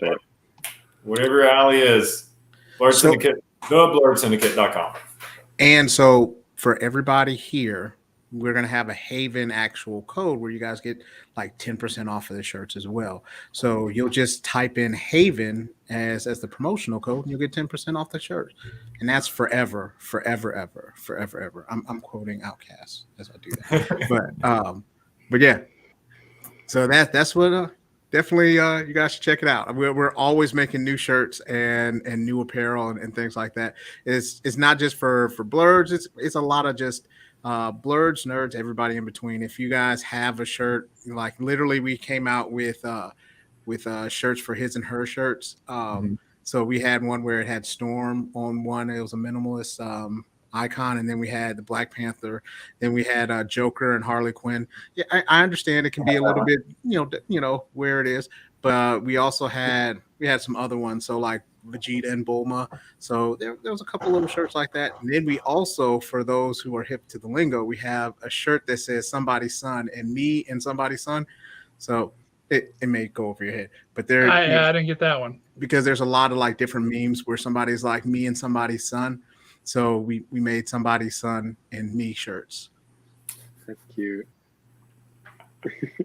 whatever your alley is, Blurred Syndicate, theblurredsyndicate.com. And so for everybody here, we're going to have a Haven actual code where you guys get like 10% off of the shirts as well. So you'll just type in Haven as the promotional code and you'll get 10% off the shirt. And that's forever, forever, ever, forever, ever. I'm quoting Outkast as I do that. But yeah. So that's what definitely you guys should check it out. We're always making new shirts and new apparel and things like that. It's not just for blurs. It's a lot of just blurs, nerds, everybody in between. If you guys have a shirt, like literally, we came out with shirts for his and her shirts. So we had one where it had Storm on one. It was a minimalist icon, and then we had the Black Panther. Then we had Joker and Harley Quinn. Yeah, I understand it can be a little bit, where it is, but we also had some other ones. So like Vegeta and Bulma. So there was a couple little shirts like that. And then we also, for those who are hip to the lingo, we have a shirt that says somebody's son and me and somebody's son. So it may go over your head, but I didn't get that one because there's a lot of like different memes where somebody's like me and somebody's son. So we made somebody's son and me shirts. That's cute.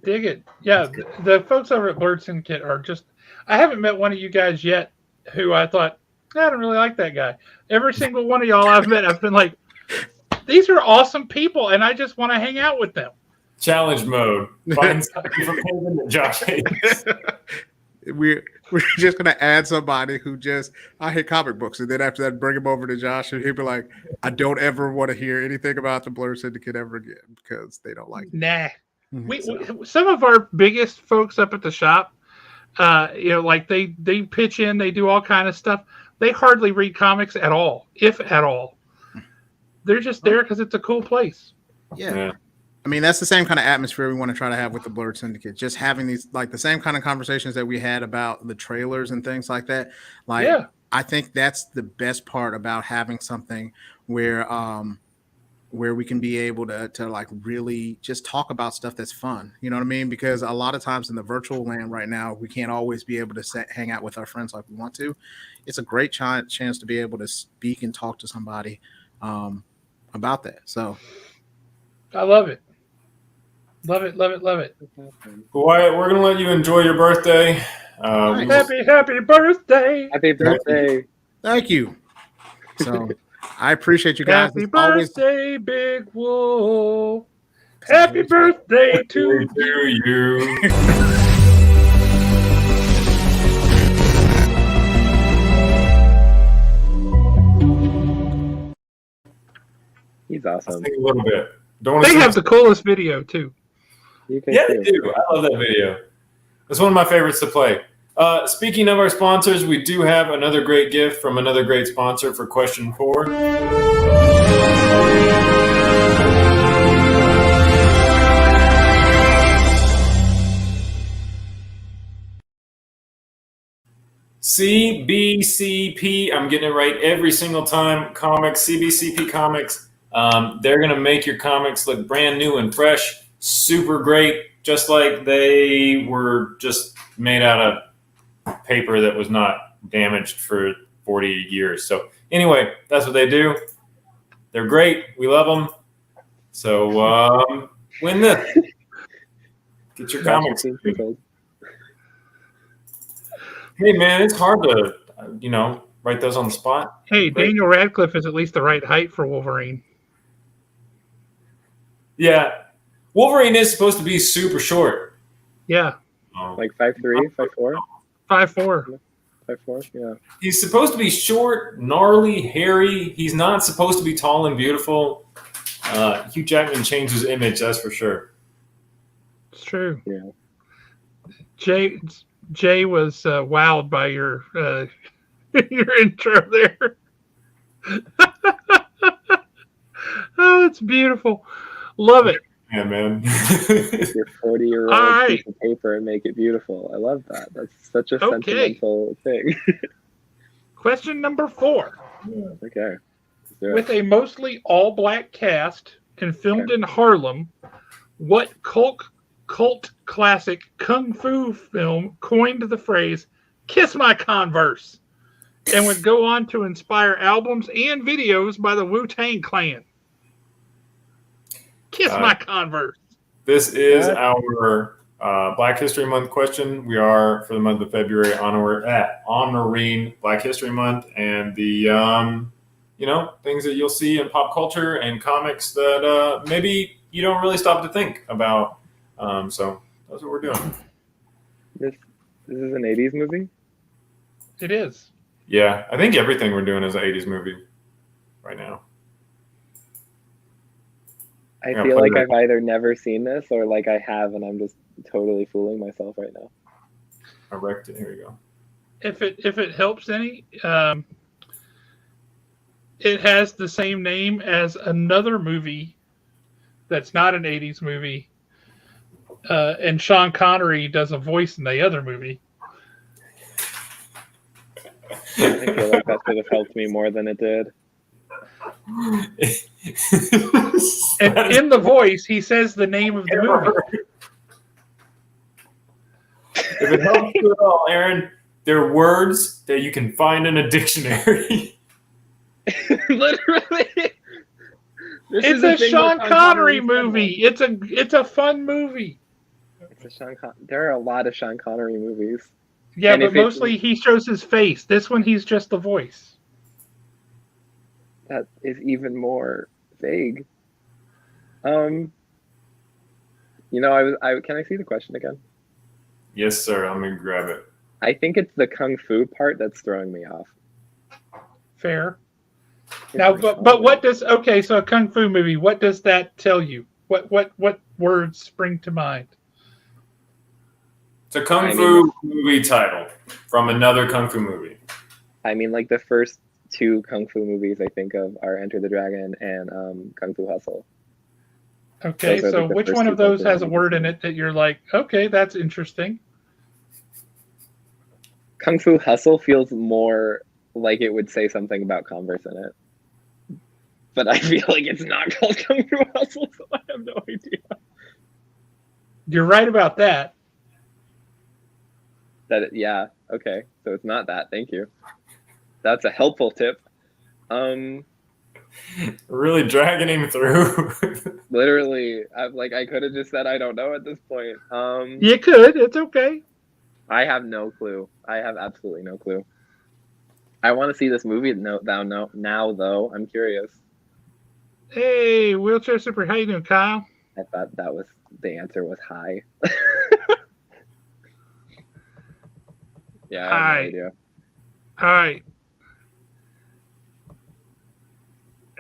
Dig it. Yeah, the folks over at Blurred Syndicate are just, I haven't met one of you guys yet who I thought, I don't really like that guy. Every single one of y'all I've met, I've been like, these are awesome people, and I just want to hang out with them. Challenge mode. Find somebody from Haven that Josh hates. We're just gonna add somebody who just, I hate comic books, and then after that bring him over to Josh, and he'll be like, I don't ever want to hear anything about the Blur Syndicate ever again because they don't like it. Nah. We some of our biggest folks up at the shop, like they pitch in, they do all kind of stuff. They hardly read comics at all, if at all. They're just there because it's a cool place. Yeah. I mean, that's the same kind of atmosphere we want to try to have with the Blurred Syndicate. Just having these, like the same kind of conversations that we had about the trailers and things like that. Like, yeah. I think that's the best part about having something where we can be able to like really just talk about stuff that's fun. You know what I mean? Because a lot of times in the virtual land right now, we can't always be able to hang out with our friends like we want to. It's a great chance to be able to speak and talk to somebody about that. So I love it. Love it. Wyatt, we're going to let you enjoy your birthday. Happy birthday. Happy birthday. Thank you. So I appreciate you guys. Happy birthday, Big Wolf. Happy birthday to you. He's awesome. A little bit. They have the coolest video, too. Yeah, they do. I love that video. It's one of my favorites to play. Speaking of our sponsors, we do have another great gift from another great sponsor for question 4. CBCP, I'm getting it right every single time. Comics, CBCP Comics. They're going to make your comics look brand new and fresh. Super great, just like they were just made out of paper that was not damaged for 40 years. So anyway, that's what they do. They're great. We love them. So win this. Get your comics. Hey, man, it's hard to, write those on the spot. Hey, Daniel Radcliffe is at least the right height for Wolverine. Yeah. Wolverine is supposed to be super short. Yeah. Like 5'3", 5'4"? 5'4". 5'4", yeah. He's supposed to be short, gnarly, hairy. He's not supposed to be tall and beautiful. Hugh Jackman changed his image, that's for sure. It's true. Yeah. Jay was wowed by your your intro there. Oh, it's beautiful. Love it. Yeah, man. Your 40-year-old piece of paper and make it beautiful. I love that. That's such a sentimental thing. Question number 4. Okay. With a mostly all-black cast and filmed in Harlem, what cult classic kung fu film coined the phrase "Kiss My Converse" and would go on to inspire albums and videos by the Wu-Tang Clan? Kiss my Converse. This is our Black History Month question. We are, for the month of February, honoring Black History Month and the, things that you'll see in pop culture and comics that maybe you don't really stop to think about. So that's what we're doing. This is an 80s movie? It is. Yeah, I think everything we're doing is an 80s movie right now. I Yeah, feel play like that. I've either never seen this or like I have, and I'm just totally fooling myself right now. I wrecked it. Here we go. If it helps any, it has the same name as another movie that's not an '80s movie, and Sean Connery does a voice in the other movie. I feel like that should have helped me more than it did. And in the voice, he says the name of the movie. If it helps you at all, Aaron, they're words that you can find in a dictionary. Literally. It's a Sean Connery movie. It's a fun movie. It's a there are a lot of Sean Connery movies. Yeah, And but mostly he shows his face. This one, he's just the voice. That is even more vague. Can I see the question again? Yes, sir. I'm gonna grab it. I think it's the kung fu part that's throwing me off. Fair. Now, but what does so a kung fu movie? What does that tell you? What words spring to mind? It's a kung fu movie title from another kung fu movie. I mean, like the first two kung fu movies I think of are Enter the Dragon and Kung Fu Hustle. Okay, so like which one of those has a word in it that you're like, okay, that's interesting? Kung Fu Hustle feels more like it would say something about Converse in it. But I feel like it's not called Kung Fu Hustle, so I have no idea. You're right about that. Yeah, okay. So it's not that. Thank you. That's a helpful tip. Really dragging him through. Literally, I could have just said I don't know at this point. You could. It's okay. I have no clue. I have absolutely no clue. I want to see this movie now, though. I'm curious. Hey, Wheelchair Super, how you doing, Kyle? I thought that was the answer was hi. Yeah, I have no idea. All right.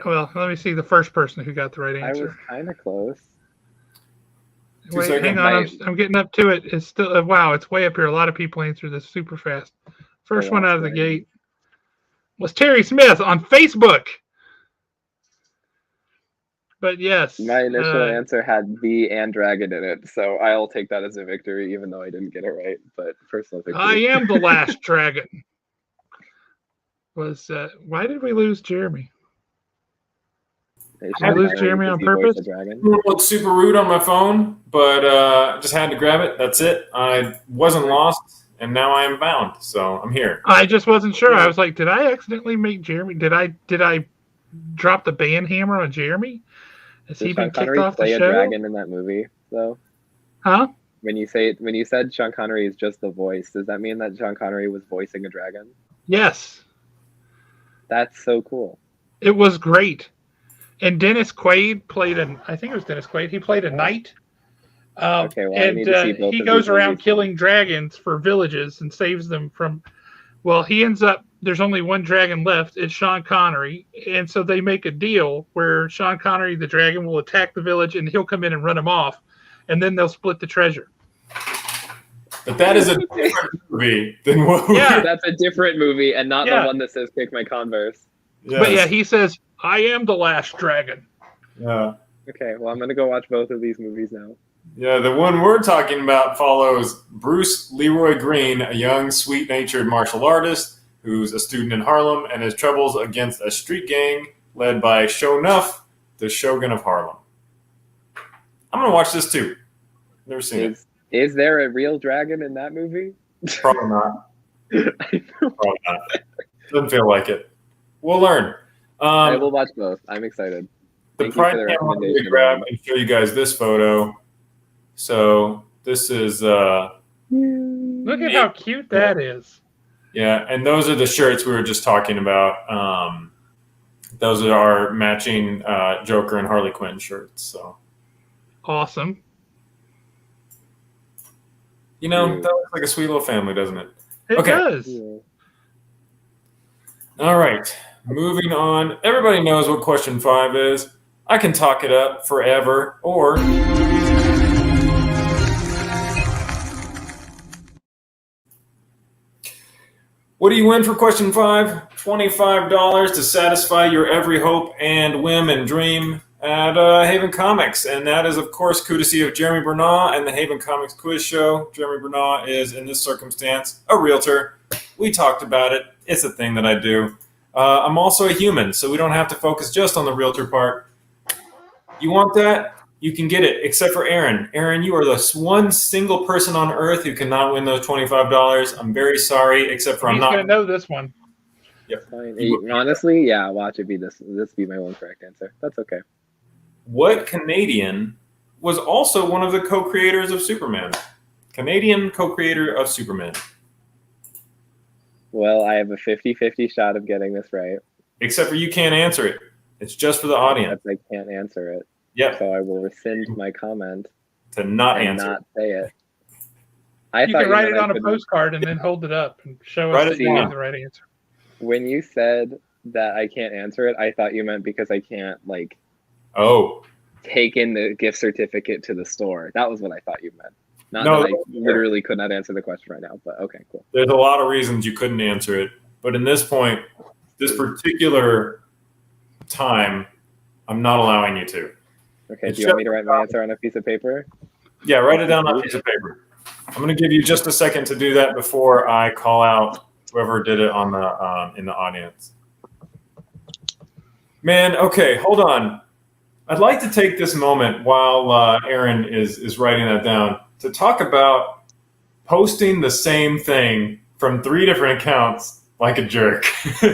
Well, let me see the first person who got the right answer. I was kind of close. Wait, hang on. I'm getting up to it. It's still wow. It's way up here. A lot of people answer this super fast. First one out of the gate was Terry Smith on Facebook. But yes, my initial answer had the and dragon in it, so I'll take that as a victory, even though I didn't get it right. But personal victory. I am the last dragon. Was why did we lose Jeremy? Did I lose Jeremy on purpose? It looked super rude on my phone, but I just had to grab it. That's it. I wasn't lost, and now I am bound. So I'm here. I just wasn't sure. I was like, did I accidentally make Jeremy? Did I drop the band hammer on Jeremy? Has he been kicked off the show? Play a dragon in that movie, though. Huh? When you said Sean Connery is just the voice, does that mean that Sean Connery was voicing a dragon? Yes. That's so cool. It was great. And Dennis Quaid played I think it was Dennis Quaid. He played a knight. Okay, well, and he goes around killing dragons for villages and saves them from. Well, he ends up. There's only one dragon left. It's Sean Connery, and so they make a deal where Sean Connery, the dragon, will attack the village, and he'll come in and run him off, and then they'll split the treasure. But that is a different movie than what. Yeah, that's a different movie, and not the one that says "Kick my Converse." Yes. But yeah, he says, "I am the last dragon." Yeah. Okay, well, I'm gonna go watch both of these movies now. Yeah, the one we're talking about follows Bruce Leroy Green, a young, sweet-natured martial artist who's a student in Harlem and has troubles against a street gang led by Shonuff, the Shogun of Harlem. I'm going to watch this too. Never seen it. Is there a real dragon in that movie? Probably not. Probably not. Doesn't feel like it. We'll learn. I will watch both. I'm excited. The pride camera I'm going to grab and show you guys this photo. So this is... Look at how cute that is. Yeah, and those are the shirts we were just talking about. Those are our matching Joker and Harley Quinn shirts. So awesome. You know, that looks like a sweet little family, doesn't it? It does. Yeah. All right, moving on. Everybody knows what question 5 is. I can talk it up forever, or what do you win for question 5? $25 to satisfy your every hope and whim and dream at Haven Comics. And that is, of course, courtesy of Jeremy Bernard and the Haven Comics Quiz Show. Jeremy Bernard is, in this circumstance, a realtor. We talked about it. It's a thing that I do. I'm also a human, so we don't have to focus just on the realtor part. You want that? You can get it, except for Aaron. Aaron, you are the one single person on Earth who cannot win those $25. I'm very sorry, except for He's I'm not going to know this one. Yep. Honestly, yeah, watch it be this be my one correct answer. That's okay. What Canadian was also one of the co-creators of Superman? Canadian co-creator of Superman. Well, I have a 50-50 shot of getting this right. Except for you can't answer it. It's just for the audience. I can't answer it. Yep. So I will rescind my comment To not and answer. not say it. You can write it on a postcard and then hold it up and show us that you have the right answer. When you said that I can't answer it, I thought you meant because I can't, like, take in the gift certificate to the store. That was what I thought you meant. Not that I literally could not answer the question right now, but okay, cool. There's a lot of reasons you couldn't answer it. But in this point, this particular time, I'm not allowing you to. Okay, do you want me to write my answer on a piece of paper? Yeah, write it down on a piece of paper. I'm going to give you just a second to do that before I call out whoever did it on the in the audience. Man, okay, hold on. I'd like to take this moment while Aaron is writing that down to talk about posting the same thing from 3 different accounts like a jerk. Who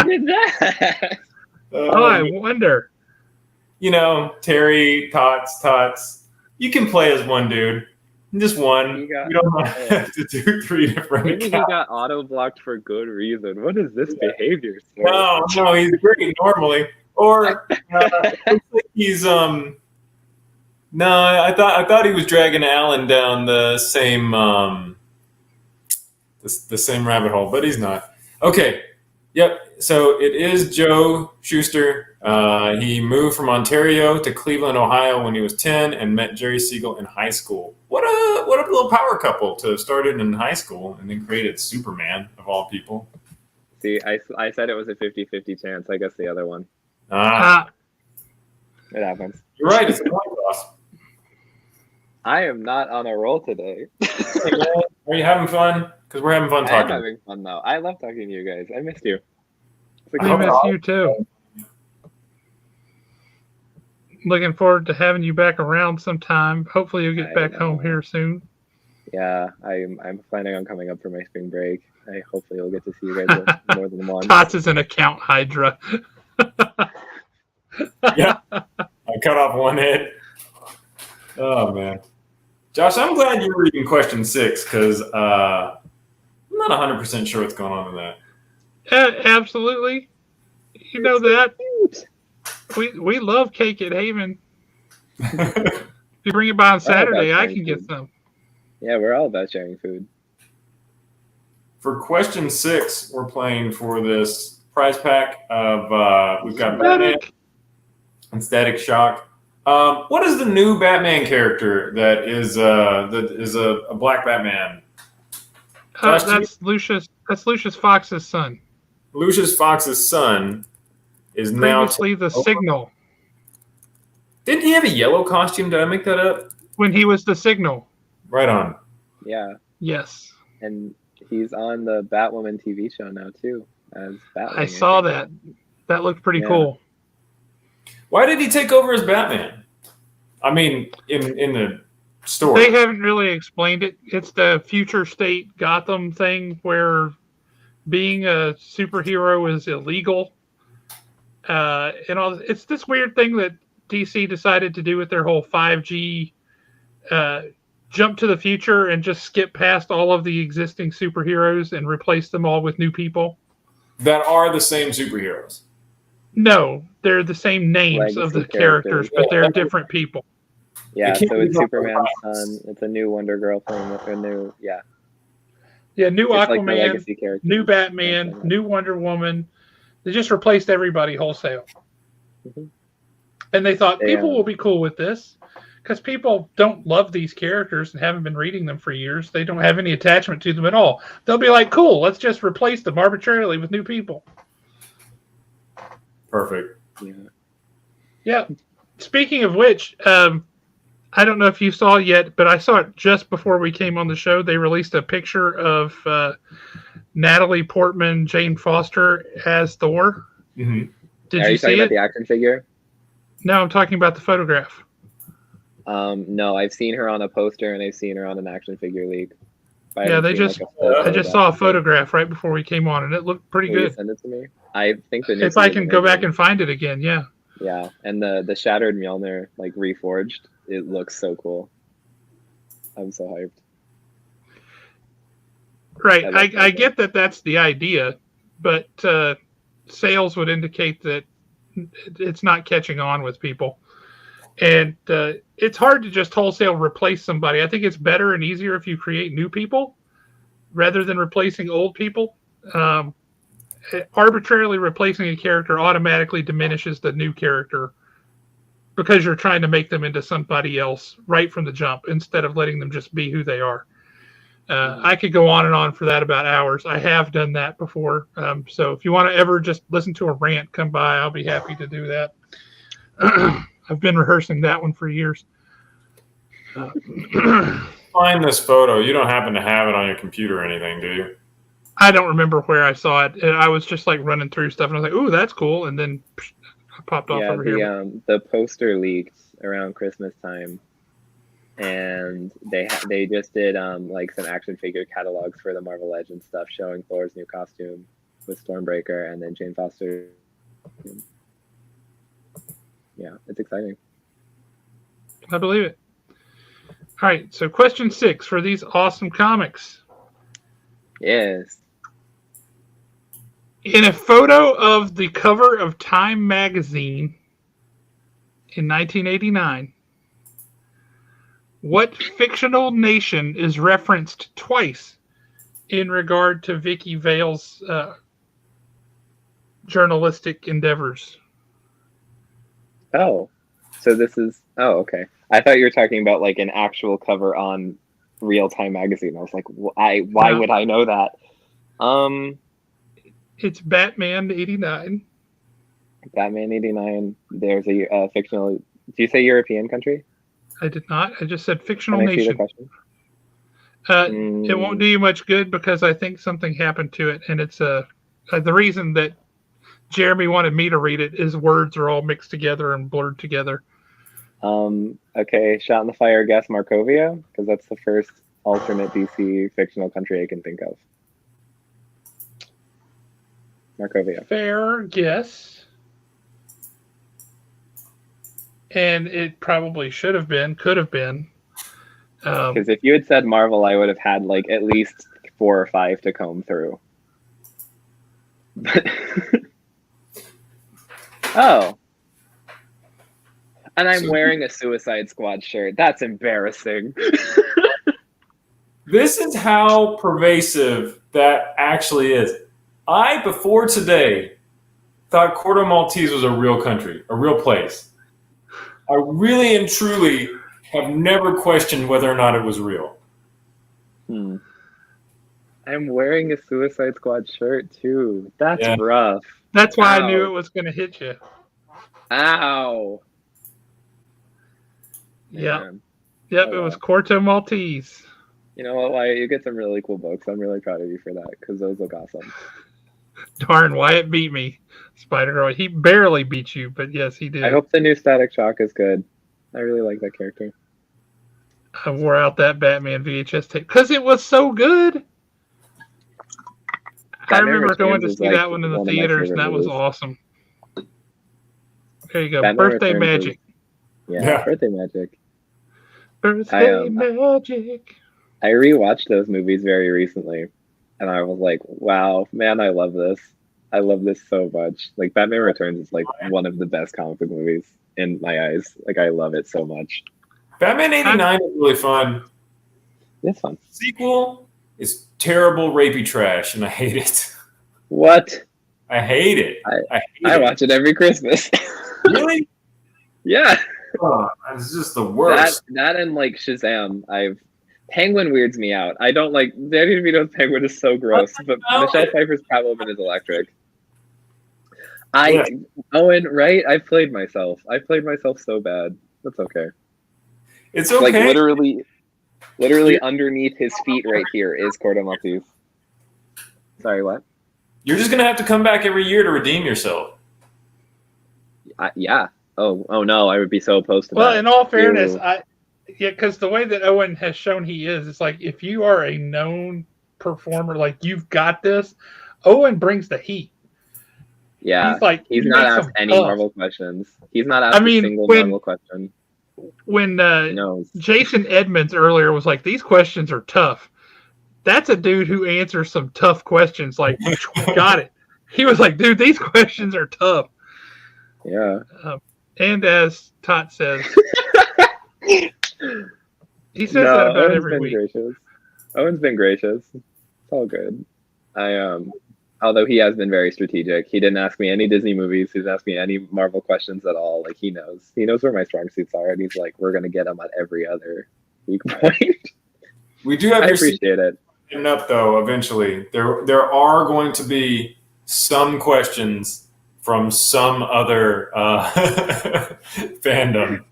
did that? I wonder. You know, Terry, Tots. You can play as one dude. Just one. You don't have to do 3 different Maybe accounts. he got auto-blocked for good reason. What is this behavior? No, he's great normally. Or looks like he's no, I thought he was dragging Alan down the same the same rabbit hole, but he's not. Okay. Yep. So it is Joe Schuster. He moved from Ontario to Cleveland, Ohio when he was 10 and met Jerry Siegel in high school. What a little power couple to have started in high school and then created Superman, of all people. See, I said it was a 50-50 chance. I guess the other one. It happens. You're right. It's a coin toss. I am not on a roll today. Hey, man, are you having fun? Because we're having fun talking. I'm having fun, though. I love talking to you guys. I missed you. I miss you, too. Looking forward to having you back around sometime. Hopefully you'll get back home here soon. Yeah, I'm planning on coming up for my spring break. Hopefully we'll get to see you guys more than once. Tots is an account hydra. Yeah, I cut off one head. Oh, man. Josh, I'm glad you were reading question 6 because I'm not 100% sure what's going on in that. Absolutely. You know that. We love cake at Haven. If you bring it by on Saturday, I can get some. Yeah, we're all about sharing food. For question 6, we're playing for this prize pack of we've got Batman and Static Shock. What is the new Batman character that is a black Batman? That's Lucius Fox's son. Lucius Fox's son is now previously the Signal. Didn't he have a yellow costume? Did I make that up? When he was the Signal. Right on. Yeah. Yes. And he's on the Batwoman TV show now too as Batman. I saw that. That looked pretty cool. Why did he take over as Batman? I mean, in the story. They haven't really explained it. It's the future state Gotham thing where being a superhero is illegal. And all, it's this weird thing that DC decided to do with their whole 5G jump to the future and just skip past all of the existing superheroes and replace them all with new people. That are the same superheroes. No, they're the same names Legacy of the characters, but they're different people. Yeah, so it's Superman's son. It's a new Wonder Girl playing with a new, Yeah, new it's Aquaman, like new Batman, new Wonder Woman, They just replaced everybody wholesale. Mhm. And they thought people Yeah. will be cool with this because people don't love these characters and haven't been reading them for years. They don't have any attachment to them at all. They'll be like, cool, let's just replace them arbitrarily with new people. Perfect. Yeah. Yeah. Speaking of which, I don't know if you saw it yet, but I saw it just before we came on the show. They released a picture of Natalie Portman, Jane Foster as Thor. Mm-hmm. Did Are you you talking see about it? the action figure? No, I'm talking about the photograph. No, I've seen her on a poster and I've seen her on an action figure leak. I Yeah, haven't they seen, just. like, a full I just saw a photograph. photograph right before we came on, and it looked pretty Will you good. send it to me? I think the new If I season's can go back amazing. and find it again, yeah. Yeah, and the shattered Mjolnir, like, reforged, it looks so cool. I'm so hyped. Right. I like I that. get that that's the idea, but sales would indicate that it's not catching on with people. And it's hard to just wholesale replace somebody. I think it's better and easier if you create new people rather than replacing old people. Arbitrarily replacing a character automatically diminishes the new character because you're trying to make them into somebody else right from the jump instead of letting them just be who they are. I could go on and on for that about hours. I have done that before. So if you want to ever just listen to a rant, come by. I'll be happy to do that. I've been rehearsing that one for years. Find this photo. You don't happen to have it on your computer or anything, do you? I don't remember where I saw it. I was just like running through stuff, and I was like, "Ooh, that's cool!" And then I popped off over here. The poster leaked around Christmas time, and they just did like some action figure catalogs for the Marvel Legends stuff, showing Thor's new costume with Stormbreaker, and then Jane Foster. Yeah, it's exciting. I believe it. All right, so question 6 for these awesome comics. Yes. In a photo of the cover of Time magazine in 1989, what fictional nation is referenced twice in regard to Vicky Vale's journalistic endeavors? Oh, so this is. Oh, okay. I thought you were talking about like an actual cover on Real Time magazine. I was like, why No. would I know that? It's Batman 89. Batman 89. There's a fictional. Do you say European country? I did not. I just said fictional Can I see the nation. question? It won't do you much good because I think something happened to it, and it's the reason that Jeremy wanted me to read it is words are all mixed together and blurred together. Okay, shot in the fire. Guess Markovia, because that's the first alternate DC fictional country I can think of. Markovia. Fair guess. And it probably should have been, could have been. Because if you had said Marvel, I would have had like at least 4 or 5 to comb through. Oh. And I'm wearing a Suicide Squad shirt. That's embarrassing. This is how pervasive that actually is. I, before today, thought Corto Maltese was a real country, a real place. I really and truly have never questioned whether or not it was real. I'm wearing a Suicide Squad shirt too. That's rough. That's why I knew it was going to hit you. Ow. Yeah. Yep, it was Corto Maltese. You know what, Wyatt? You get some really cool books. I'm really proud of you for that because those look awesome. Darn, Wyatt beat me, Spider-Girl. He barely beat you, but yes, he did. I hope the new Static Shock is good. I really like that character. I wore out that Batman VHS tape because it was so good. I remember going to see that one in the theaters, and that was awesome. There you go. Birthday Magic. Yeah, Birthday Magic. Birthday Magic. I rewatched those movies very recently, and I was like, wow, man, I love this. I love this so much. Like, Batman Returns is like one of the best comic book movies in my eyes. Like, I love it so much. Batman 89 is really fun. It's fun. The sequel is terrible, rapey trash, and I hate it. What? I hate it. I watch it every Christmas. Really? Yeah. Oh, it's just the worst. That and like Shazam. Penguin weirds me out. I don't like Danny DeVito's Penguin is so gross, but Michelle Pfeiffer's Catwoman is electric. Owen, right? I played myself so bad. That's okay. It's okay. Like literally underneath his feet right here is Corto Maltese. Sorry, what? You're just gonna have to come back every year to redeem yourself. Yeah. Oh no, I would be so opposed to that. Well, in all fairness, because the way that Owen has shown he is, it's like if you are a known performer, like you've got this, Owen brings the heat. Yeah, he's not asked any Marvel questions. He's not asked a single Marvel question. When Jason Edmonds earlier was like, these questions are tough. That's a dude who answers some tough questions. Like, got it. He was like, dude, these questions are tough. Yeah. And as Tot says, he says that about Owen's every week. Gracious. Owen's been gracious. It's all good. Although he has been very strategic. He didn't ask me any Disney movies. He didn't ask me any Marvel questions at all. Like, he knows where my strong suits are, and he's like, we're gonna get them at every other weak point. We do have. I appreciate it. Up though, eventually there are going to be some questions from some other fandom.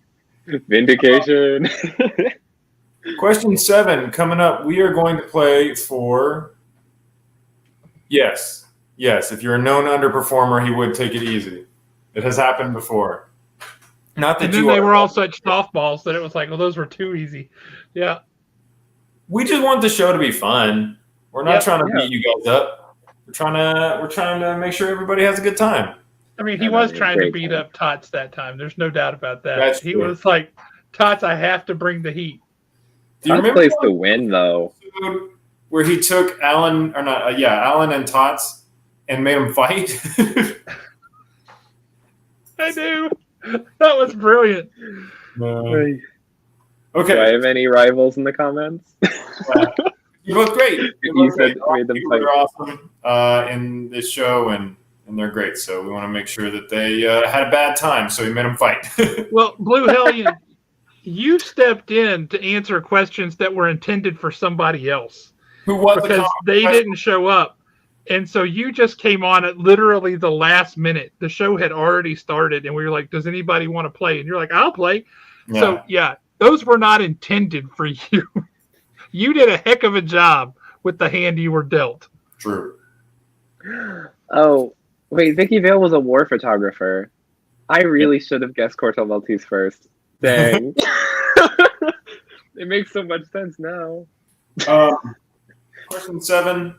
Vindication. Question 7 coming up. We are going to play for. Yes. If you're a known underperformer, he would take it easy. It has happened before. Not that and then they were all such softballs that it was like, well, those were too easy. Yeah. We just want the show to be fun. We're not trying to beat you guys up. We're trying to make sure everybody has a good time. I mean, he was trying to beat up Tots that time. There's no doubt about that. He true. was like, Tots, I have to bring the heat. Do you remember plays to win though? Where he took Alan and Tots and made them fight? I do. That was brilliant. Okay. Do I have any rivals in the comments? You're both great. You said made them fight. They're awesome in this show, and they're great. So we want to make sure that they had a bad time, so we made them fight. Well, Blue Hellion, you stepped in to answer questions that were intended for somebody else. Who was because they didn't show up. And so you just came on at literally the last minute. The show had already started, and we were like, does anybody want to play? And you're like, I'll play. Yeah. So, those were not intended for you. You did a heck of a job with the hand you were dealt. True. Oh, wait, Vicky Vale was a war photographer. I really should have guessed Corto Maltese first. Dang. It makes so much sense now. Question 7.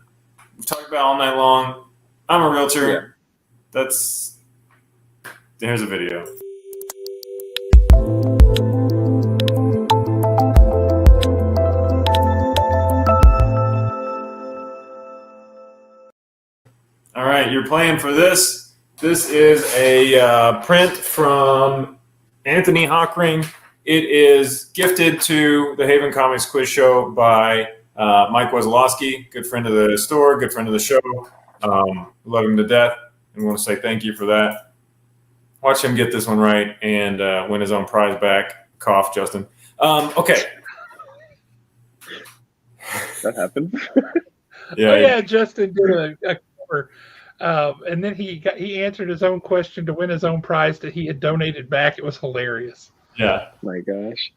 We've talked about all night long. I'm a realtor. Yeah. Here's a video. All right, you're playing for this. This is a print from Anthony Hockring. It is gifted to the Haven Comics Quiz Show by Mike Wazalowski, good friend of the store, good friend of the show. Love him to death, and we want to say thank you for that. Watch him get this one right and win his own prize back. Cough, Justin. Okay. That happened. Justin did a cover. And then he answered his own question to win his own prize that he had donated back. It was hilarious. Yeah. My gosh.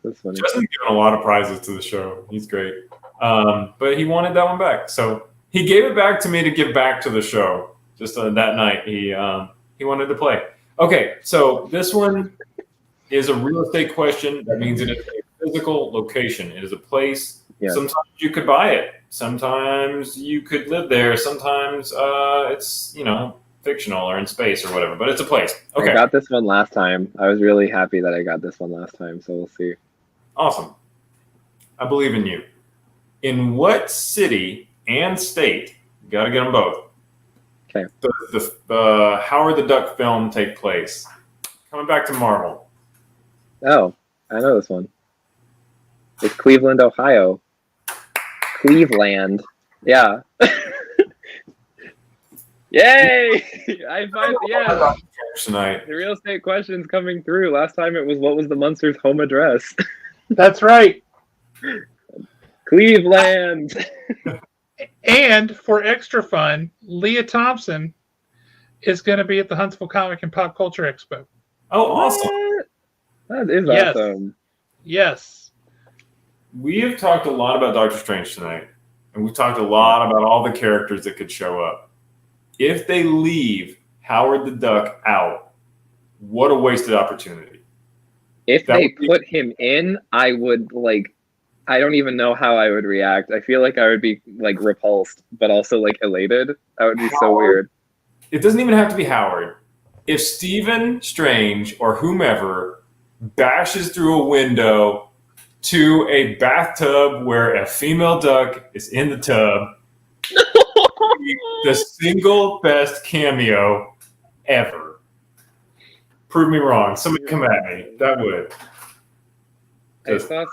That's funny. Justin's given a lot of prizes to the show. He's great. But he wanted that one back. So he gave it back to me to give back to the show. Just that night, he wanted to play. Okay, so this one is a real estate question. That means it is a physical location. It is a place. Yeah. Sometimes you could buy it. Sometimes you could live there. Sometimes it's, fictional or in space or whatever. But it's a place. Okay. I got this one last time. I was really happy that I got this one last time. So we'll see. Awesome. I believe in you. In what city and state, you got to get them both, okay, the Howard the Duck film take place? Coming back to Marvel. Oh, I know this one. It's Cleveland, Ohio. Cleveland. Yeah. Yay! I find Doctor Strange tonight. the real estate question's coming through. Last time it was what was the monster's home address? That's right. Cleveland. And for extra fun, Leah Thompson is going to be at the Huntsville Comic and Pop Culture Expo. Oh, awesome! That is Yes. awesome. Yes. We have talked a lot about Doctor Strange tonight, and we've talked a lot about all the characters that could show up. If they leave Howard the Duck out, what a wasted opportunity. If they put him in, I would I don't even know how I would react. I feel like I would be repulsed, but also elated. That would be so weird. It doesn't even have to be Howard. If Stephen Strange or whomever bashes through a window to a bathtub where a female duck is in the tub, the single best cameo ever. Prove me wrong. Somebody come at me. That would. I saw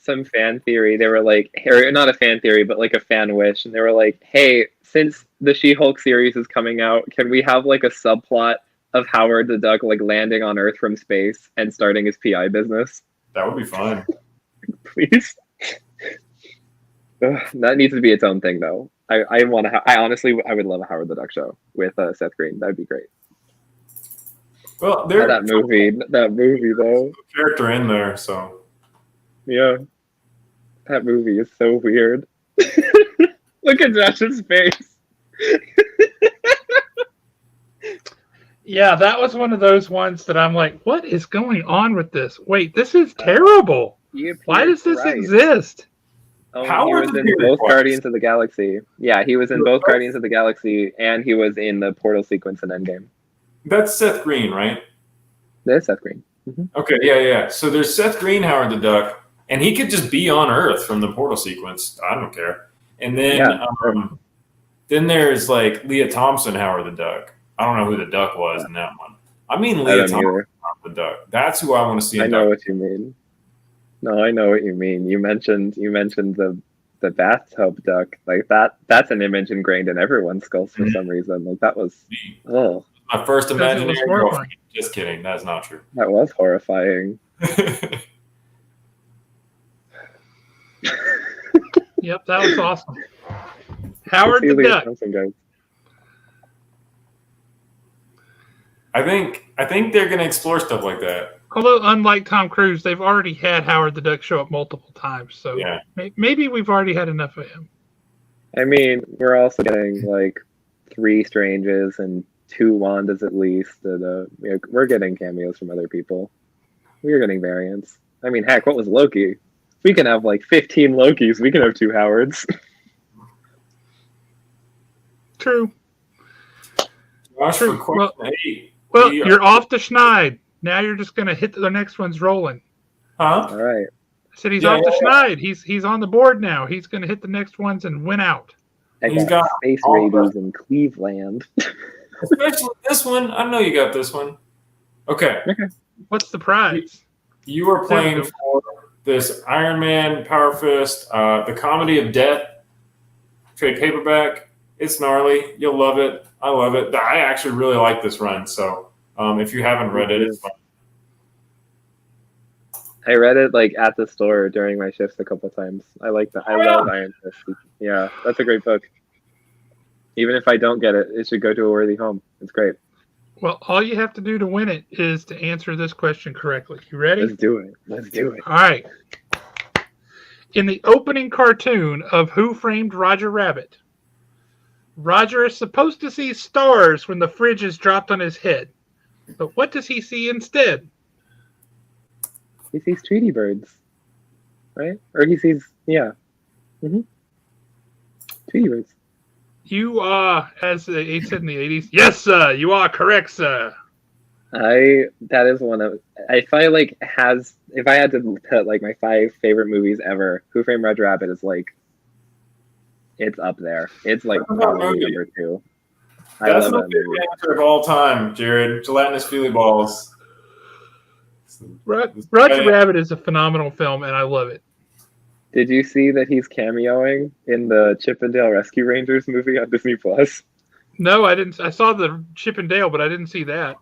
some fan theory. They were or not a fan theory, but a fan wish, and they were like, "Hey, since the She-Hulk series is coming out, can we have a subplot of Howard the Duck landing on Earth from space and starting his PI business?" That would be fun. Please. Ugh, that needs to be its own thing, though. I want to. I honestly, I would love a Howard the Duck show with Seth Green. That'd be great. Well, there's that movie though. Character in there, so yeah, that movie is so weird. Look at Josh's face. Yeah, that was one of those ones that I'm like, what is going on with this? Wait, this is terrible. Why does this exist? Oh, he was in both Guardians of the Galaxy. Yeah, he was in both Guardians of the Galaxy, and he was in the portal sequence in Endgame. That's Seth Green, right? There's Seth Green. Mm-hmm. Okay, yeah. So there's Seth Green, Howard the Duck, and he could just be on Earth from the portal sequence. I don't care. And then, then there's Leah Thompson, Howard the Duck. I don't know who the duck was in that one. I mean Leah Thompson, Howard the Duck. That's who I want to see. I know what you mean. No, I know what you mean. You mentioned the bathtub duck. That's an image ingrained in everyone's skulls for some reason. That was my first imaginary girlfriend. Just kidding. That's not true. That was horrifying. Yep, that was awesome. Howard the Duck. I think they're gonna explore stuff like that. Although, unlike Tom Cruise, they've already had Howard the Duck show up multiple times, so maybe we've already had enough of him. I mean, we're also getting 3 Stranges and 2 Wandas at least. And, we're getting cameos from other people. We're getting variants. I mean, heck, what was Loki? We can have 15 Lokis. We can have 2 Howards. True. Josh, for question 8. Well, you're off the schneid. Now you're just going to hit the next one's rolling. Huh? All right. I said he's off the schneid. He's on the board now. He's going to hit the next ones and win out. He's got Space Raiders in Cleveland. Especially this one. I know you got this one. Okay. What's the prize? You are playing for this Iron Man Power Fist, the Comedy of Death trade paperback. It's gnarly. You'll love it. I love it. I actually really like this run, so if you haven't read it, it's fun. I read it at the store during my shifts a couple of times. I like that. I love Iron Fist. Yeah, that's a great book. Even if I don't get it, it should go to a worthy home. It's great. Well, all you have to do to win it is to answer this question correctly. You ready? Let's do it. All right. In the opening cartoon of Who Framed Roger Rabbit, Roger is supposed to see stars when the fridge is dropped on his head. But what does he see instead? He sees Tweety birds, right? Or he sees, Tweety birds. You are, as they said in the 80s, yes, sir, you are correct, sir. That is one of, if I had to put my 5 favorite movies ever, Who Framed Roger Rabbit is it's up there. It's probably number 2. That's my favorite answer of all time, Jared. Gelatinous Feely Balls. Roger Rabbit is a phenomenal film, and I love it. Did you see that he's cameoing in the Chip and Dale Rescue Rangers movie on Disney Plus? No, I didn't. I saw the Chip and Dale, but I didn't see that.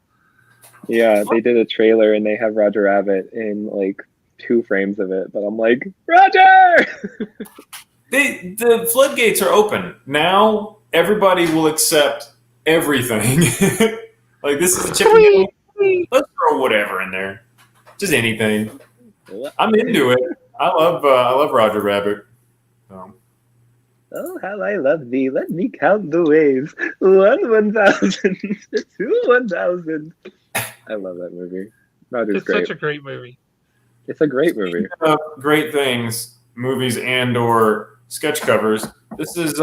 Yeah, they did a trailer and they have Roger Rabbit in like 2 frames of it, but I'm like, Roger! The floodgates are open. Now everybody will accept everything. Like, this is a Chip and Dale. Let's throw whatever in there. Just anything. I'm into it. I love Roger Rabbit. Oh, how I love thee. Let me count the waves. 1,000, 2 1,000. I love that movie. Roger's It's great. such a great movie. It's a great movie. Great things, movies and or sketch covers. This is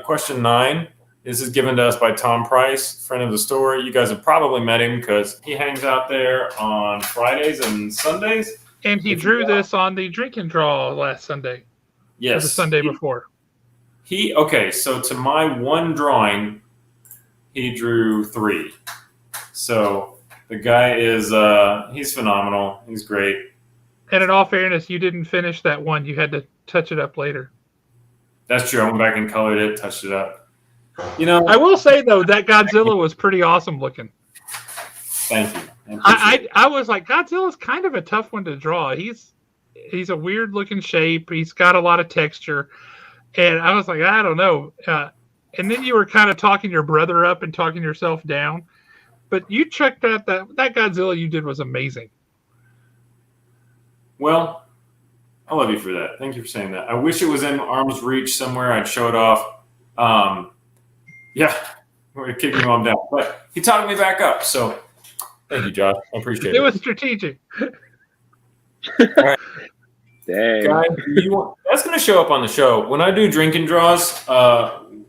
question 9. This is given to us by Tom Price, friend of the store. You guys have probably met him because he hangs out there on Fridays and Sundays. And he drew this on the drink and draw last Sunday. Yes. Or the Sunday before. Okay, so to my one drawing, he drew 3. So the guy is he's phenomenal. He's great. And in all fairness, you didn't finish that one. You had to touch it up later. That's true. I went back and colored it, touched it up. You know, I will say though that Godzilla was pretty awesome looking. Thank you. I was like, Godzilla's kind of a tough one to draw. He's a weird looking shape. He's got a lot of texture, and I was like, I don't know. And then you were kind of talking your brother up and talking yourself down, but you checked out that Godzilla you did was amazing. Well, I love you for that. Thank you for saying that. I wish it was in arm's reach somewhere. I'd show it off. Yeah, we're going to kick your mom down. But he talked me back up. So thank you, Josh. I appreciate it. It was strategic. All right. Dang. Guys, that's going to show up on the show. When I do drinking draws, 9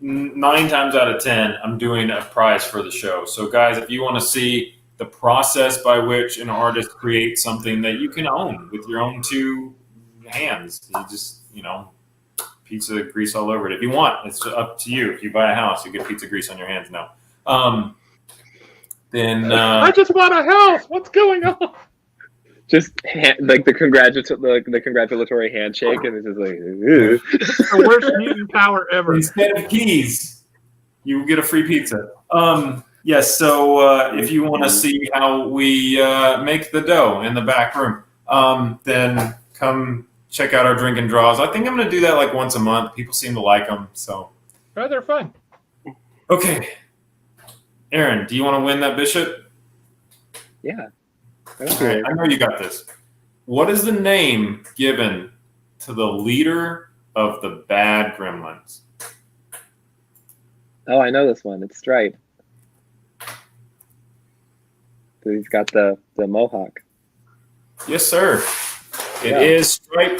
times out of 10, I'm doing a prize for the show. So, guys, if you want to see the process by which an artist creates something that you can own with your own 2 hands, you just, pizza grease all over it. If you want, it's up to you. If you buy a house, you get pizza grease on your hands now. Then I just bought a house. What's going on? Just like the congratulatory handshake, and it's just like, ew. It's the worst mutant power ever. Instead of keys, you get a free pizza. Yes, so if you want to see how we make the dough in the back room, then come check out our drink and draws. I think I'm going to do that like once a month. People seem to like them. So. Oh, they're fun. Okay. Aaron, do you want to win that bishop? Yeah. Okay, I know you got this. What is the name given to the leader of the bad gremlins? Oh, I know this one. It's Stripe. He's got the mohawk. Yes, sir. It is Stripe.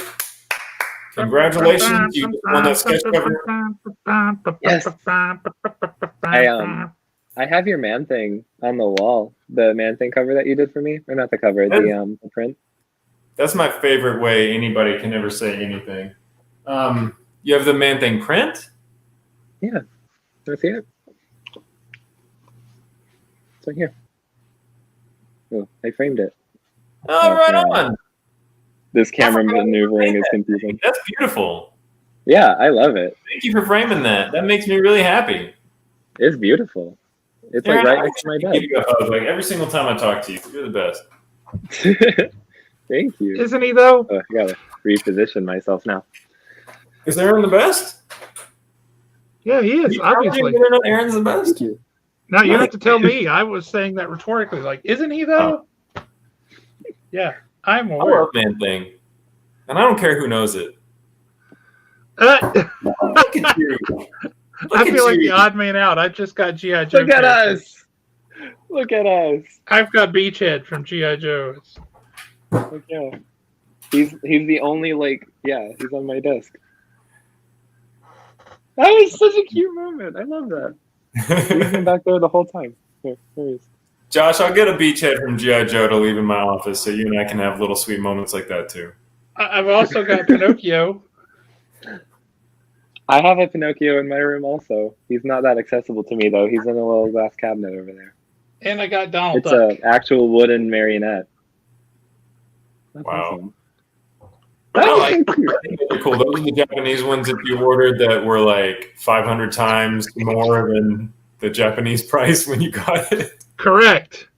Congratulations. You won that sketch cover. Yes. I have your Man Thing on the wall. The Man Thing cover that you did for me. Or not the cover, the print. That's my favorite way anybody can ever say anything. You have the Man Thing print? Yeah. Let's see it. It's right here. Oh, I framed it. Oh, right on. This camera maneuvering is confusing. That's beautiful. Yeah, I love it. Thank you for framing that. That makes me really happy. It's beautiful. It's like right next to my bed. Give you a hug, like every single time I talk to you. You're the best. Thank you. Isn't he though? Oh, I gotta reposition myself now. Is Aaron the best? Yeah, he is. Obviously. Aaron's the best. Thank you. Now you have to tell me. I was saying that rhetorically. Like, isn't he though? Oh. Yeah, I'm aware. I love Man Thing, and I don't care who knows it. Look at you. I feel like the odd man out. I just got G.I. Joe. Look at us. Look at us. I've got Beachhead from G.I. Joe. Look out. He's the only he's on my desk. That was such a cute moment. I love that. He's been back there the whole time. Here he is. Josh, I'll get a Beachhead from G.I. Joe to leave in my office so you and I can have little sweet moments like that too. I've also got Pinocchio. I have a Pinocchio in my room also. He's not that accessible to me, though. He's in a little glass cabinet over there. And I got Donald Duck. It's an actual wooden marionette. That's wow. Awesome. I like they're cool. Those are the Japanese ones that you ordered that were like 500 times more than the Japanese price when you got it. Correct.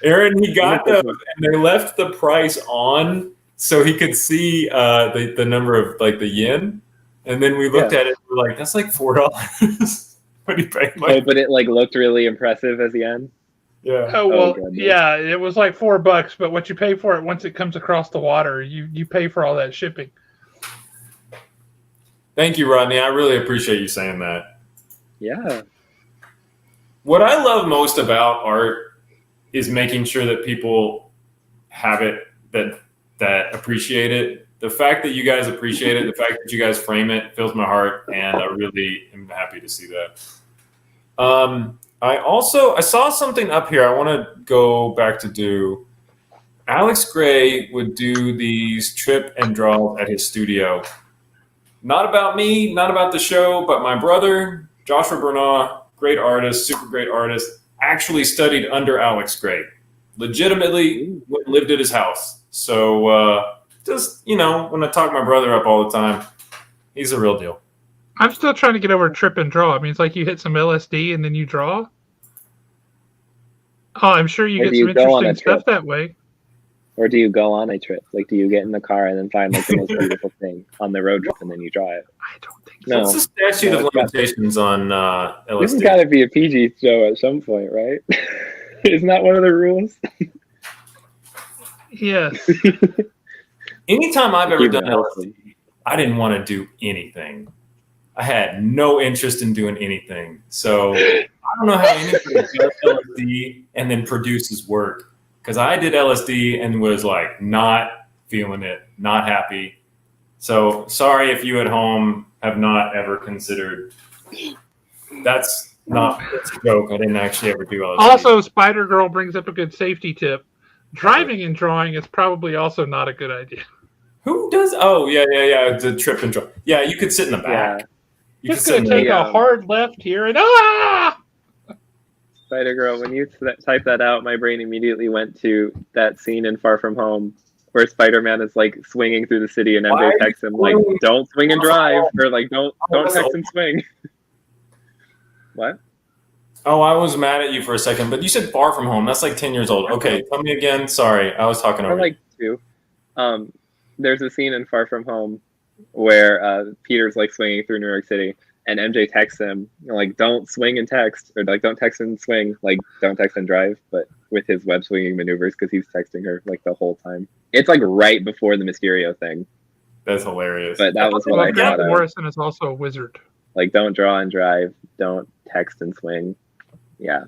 Aaron, he got those, and they left the price on so he could see the number of like the yen. And then we looked at it, and we're like, that's like $4. But he paid like, but it like looked really impressive as yen. yeah. Oh well, yeah, it was like $4, but what you pay for it once it comes across the water, you pay for all that shipping. Thank you, Rodney. I really appreciate you saying that. Yeah. What I love most about art is making sure that people have it, that appreciate it. The fact that you guys appreciate it, the fact that you guys frame it fills my heart, and I really am happy to see that. I saw something up here I want to go back to do. Alex Gray would do these trip and draws at his studio. Not about me, not about the show, but my brother, Joshua Bernard, great artist, super great artist, actually studied under Alex Gray. Legitimately lived at his house. So just, when I talk my brother up all the time, he's a real deal. I'm still trying to get over trip and draw. I mean, it's like you hit some LSD and then you draw. Oh, I'm sure you get some interesting stuff that way. Or do you go on a trip? Like, do you get in the car and then find like the most beautiful thing on the road trip and then you draw it? I don't think so. What's the statute of limitations on LSD? This has got to be a PG show at some point, right? Isn't that one of the rules? Yes. Anytime I've ever done LSD, I didn't want to do anything. I had no interest in doing anything. So I don't know how anybody does LSD and then produces work. Because I did LSD and was like not feeling it, not happy. So sorry if you at home have not ever considered. That's a joke. I didn't actually ever do LSD. Also, Spider Girl brings up a good safety tip. Driving and drawing is probably also not a good idea. Who does? Oh, yeah. The trip and draw. Yeah, you could sit in the back. Yeah. You Just going to take a hard left here and Spider Girl, when you type that out, my brain immediately went to that scene in Far From Home where Spider-Man is like swinging through the city and MJ texts him like, "Don't swing and drive," or like, "Don't text and swing." What? Oh, I was mad at you for a second, but you said Far From Home. That's like 10 years old. Okay, tell me again. Sorry, I was talking over. Like 2. There's a scene in Far From Home where Peter's like swinging through New York City. And MJ texts him, like, don't swing and text, or like, don't text and swing, like, don't text and drive, but with his web swinging maneuvers because he's texting her like the whole time. It's like right before the Mysterio thing. That's hilarious. But that was what I thought. Grant Morrison is also a wizard. Like, don't draw and drive, don't text and swing. Yeah.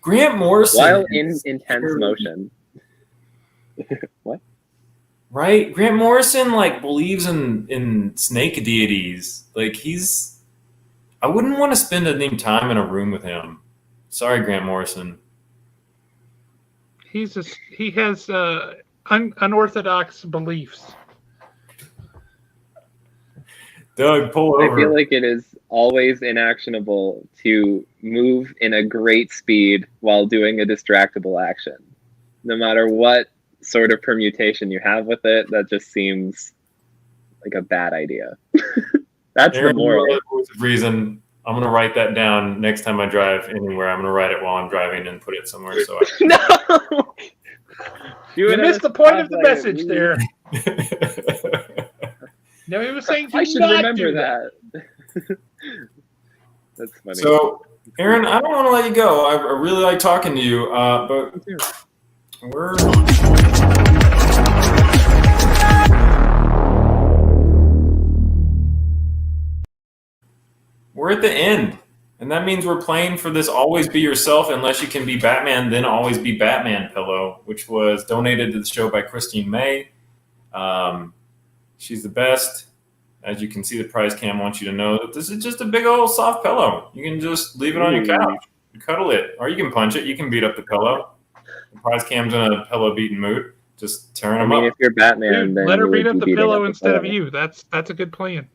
Grant Morrison. While in intense motion. What? Right? Grant Morrison, like, believes in snake deities. Like, I wouldn't want to spend any time in a room with him. Sorry, Grant Morrison. He has unorthodox beliefs. Doug, pull over. I feel like it is always inactionable to move in a great speed while doing a distractible action. No matter what sort of permutation you have with it, that just seems like a bad idea. That's Aaron, the moral. Reason. I'm going to write that down next time I drive anywhere. I'm going to write it while I'm driving and put it somewhere. So No! You missed the point of the message there. No, he was saying I should remember that. That's funny. So, Aaron, I don't want to let you go. I really like talking to you, but we're at the end, and that means we're playing for this always be yourself unless you can be Batman, then always be Batman pillow, which was donated to the show by Christine May. She's the best. As you can see, the prize cam wants you to know that this is just a big old soft pillow. You can just leave it on your couch and cuddle it, or you can punch it. You can beat up the pillow. The prize cam's in a pillow beating mood. Just tearing them up. If you're Batman, then let her beat up the pillow instead of you. That's a good plan.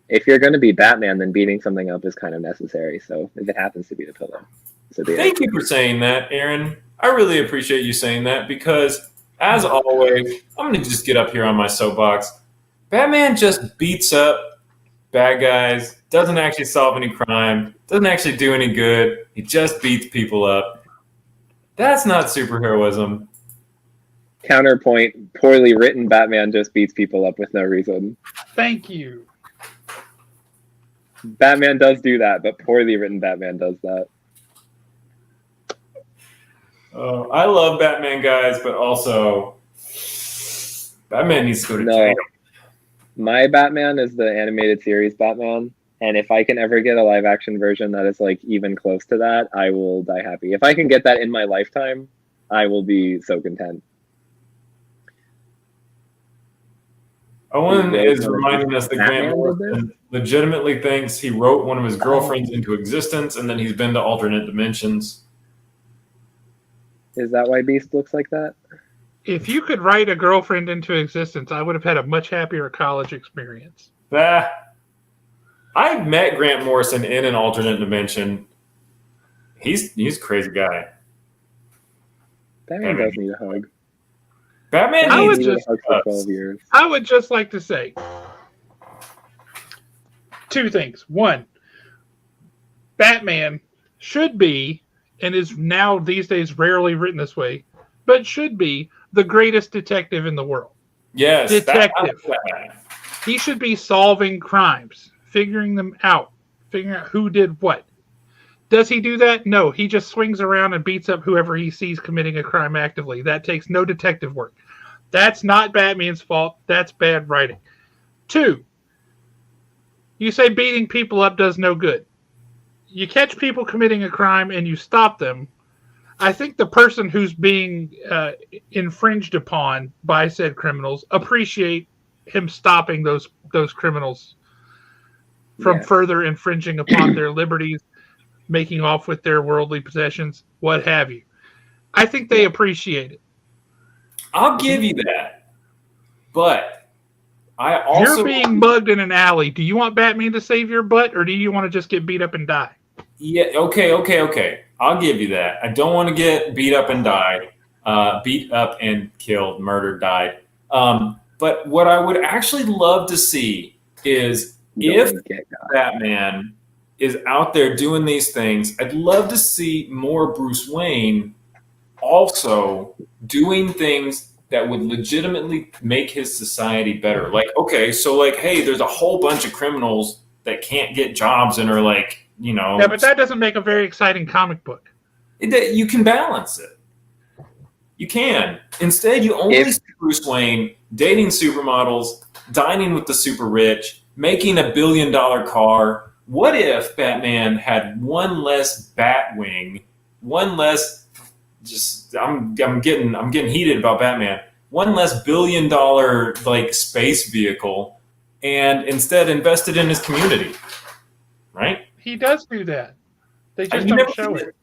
If you're going to be Batman, then beating something up is kind of necessary. So if it happens to be the pillow. So thank you for saying that, Aaron. I really appreciate you saying that because, as always, I'm going to just get up here on my soapbox. Batman just beats up bad guys, doesn't actually solve any crime, doesn't actually do any good. He just beats people up. That's not superheroism. Counterpoint, poorly written Batman just beats people up with no reason. Thank you. Batman does do that, but poorly written Batman does that. I love Batman, guys, but also Batman needs to go to jail. My Batman is the animated series Batman, and if I can ever get a live action version that is like even close to that, I will die happy. If I can get that in my lifetime, I will be so content. Owen is reminding us that Grant Morrison legitimately thinks he wrote one of his girlfriends into existence, and then he's been to alternate dimensions. Is that why Beast looks like that? If you could write a girlfriend into existence, I would have had a much happier college experience. I met Grant Morrison in an alternate dimension. He's a crazy guy. Batman does need a hug. Batman I needs would just, a hug for 12 years. I would just like to say two things. One, Batman should be, and is now these days rarely written this way, but should be the greatest detective in the world. Yes, detective. He should be solving crimes, figuring them out, figuring out who did what. Does he do that? No, he just swings around and beats up whoever he sees committing a crime actively. That takes no detective work. That's not Batman's fault. That's bad writing. Two, you say beating people up does no good. You catch people committing a crime and you stop them. I think the person who's being infringed upon by said criminals appreciate him stopping those criminals from further infringing upon their liberties, making off with their worldly possessions, what have you. I think they appreciate it. I'll give you that. But I also... You're being mugged in an alley. Do you want Batman to save your butt, or do you want to just get beat up and die? Yeah, okay. I'll give you that. I don't want to get beat up and die. Beat up and killed, murdered, died. But what I would actually love to see is if Batman is out there doing these things, I'd love to see more Bruce Wayne also doing things that would legitimately make his society better. Like, okay, so like, hey, there's a whole bunch of criminals that can't get jobs and are like, you know. Yeah, but that doesn't make a very exciting comic book. You can balance it. You can. Instead, you only see Bruce Wayne dating supermodels, dining with the super rich, making $1 billion car. What if Batman had one less Batwing, one less? Just I'm getting heated about Batman. One less $1 billion like space vehicle, and instead invested in his community. Right? He does do that. They just don't show it.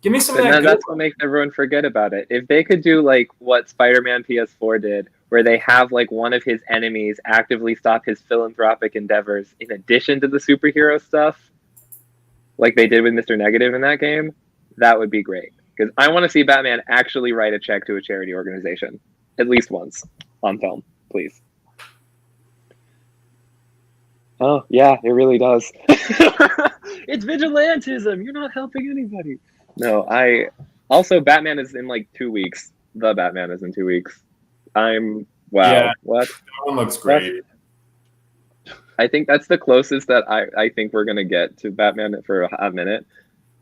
Give me some of that. That's what makes everyone forget about it. If they could do like what Spider-Man PS4 did, where they have like one of his enemies actively stop his philanthropic endeavors in addition to the superhero stuff, like they did with Mr. Negative in that game, that would be great. Because I want to see Batman actually write a check to a charity organization, at least once on film, please. Oh, yeah, it really does. It's vigilantism. You're not helping anybody. No, also, Batman is in like 2 weeks. The Batman is in 2 weeks. Wow. Yeah, what? That one looks great. I think that's the closest that I think we're going to get to Batman for a minute.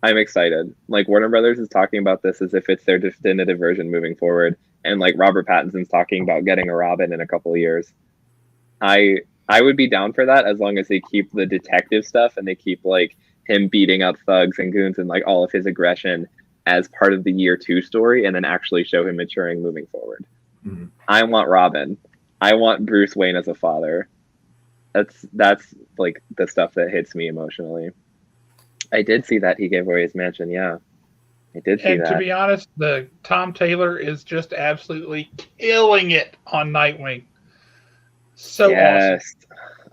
I'm excited. Like, Warner Brothers is talking about this as if it's their definitive version moving forward. And like Robert Pattinson's talking about getting a Robin in a couple of years. I would be down for that as long as they keep the detective stuff and they keep like him beating up thugs and goons and like all of his aggression as part of the year 2 story, and then actually show him maturing moving forward. Mm-hmm. I want Robin. I want Bruce Wayne as a father. That's like the stuff that hits me emotionally. I did see that he gave away his mansion. Yeah, I did see that. And to be honest, the Tom Taylor is just absolutely killing it on Nightwing. So awesome.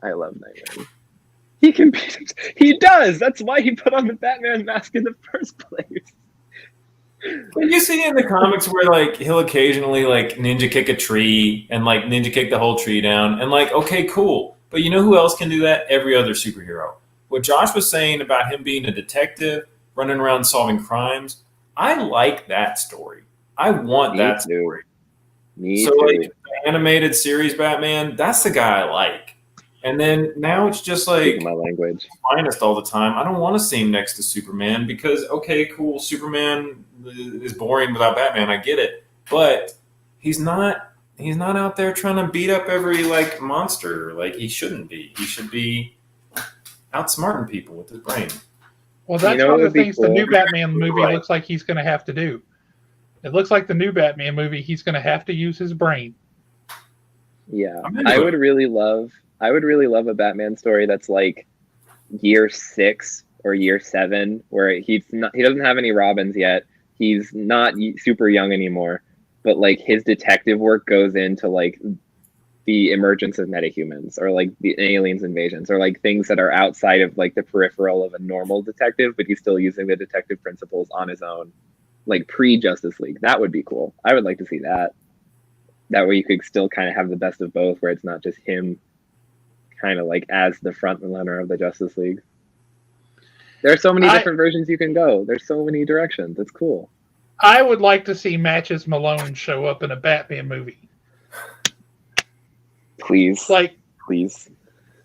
I love Nightwing. He can beat him. He does. That's why he put on the Batman mask in the first place. But you see in the comics where like he'll occasionally like ninja kick a tree and like ninja kick the whole tree down and like okay cool. But you know who else can do that? Every other superhero. What Josh was saying about him being a detective, running around solving crimes, I like that story. I want Me that too. story. Me So too. like the animated series Batman, that's the guy I like. And then now it's just like Speaking my language. finest all the time. I don't want to see him next to Superman because okay, cool, Superman is boring without Batman. I get it, but he's not out there trying to beat up every like monster. Like he shouldn't be. He should be outsmarting people with his brain. Well, that's You know one what of the would be things the cool? new Batman movie Right. looks like he's going to have to do. It looks like the new Batman movie, he's going to have to use his brain. Yeah, I'm into I it. would really love a Batman story that's like year 6 or year 7, where he doesn't have any Robins yet. He's not super young anymore, but like his detective work goes into like the emergence of metahumans or like the aliens invasions or like things that are outside of like the peripheral of a normal detective, but he's still using the detective principles on his own, like pre-Justice League. That would be cool. I would like to see that. That way you could still kind of have the best of both, where it's not just him kind of like as the front runner of the Justice League. There are so many different versions you can go. There's so many directions. It's cool. I would like to see Matches Malone show up in a Batman movie. Please. Like, please.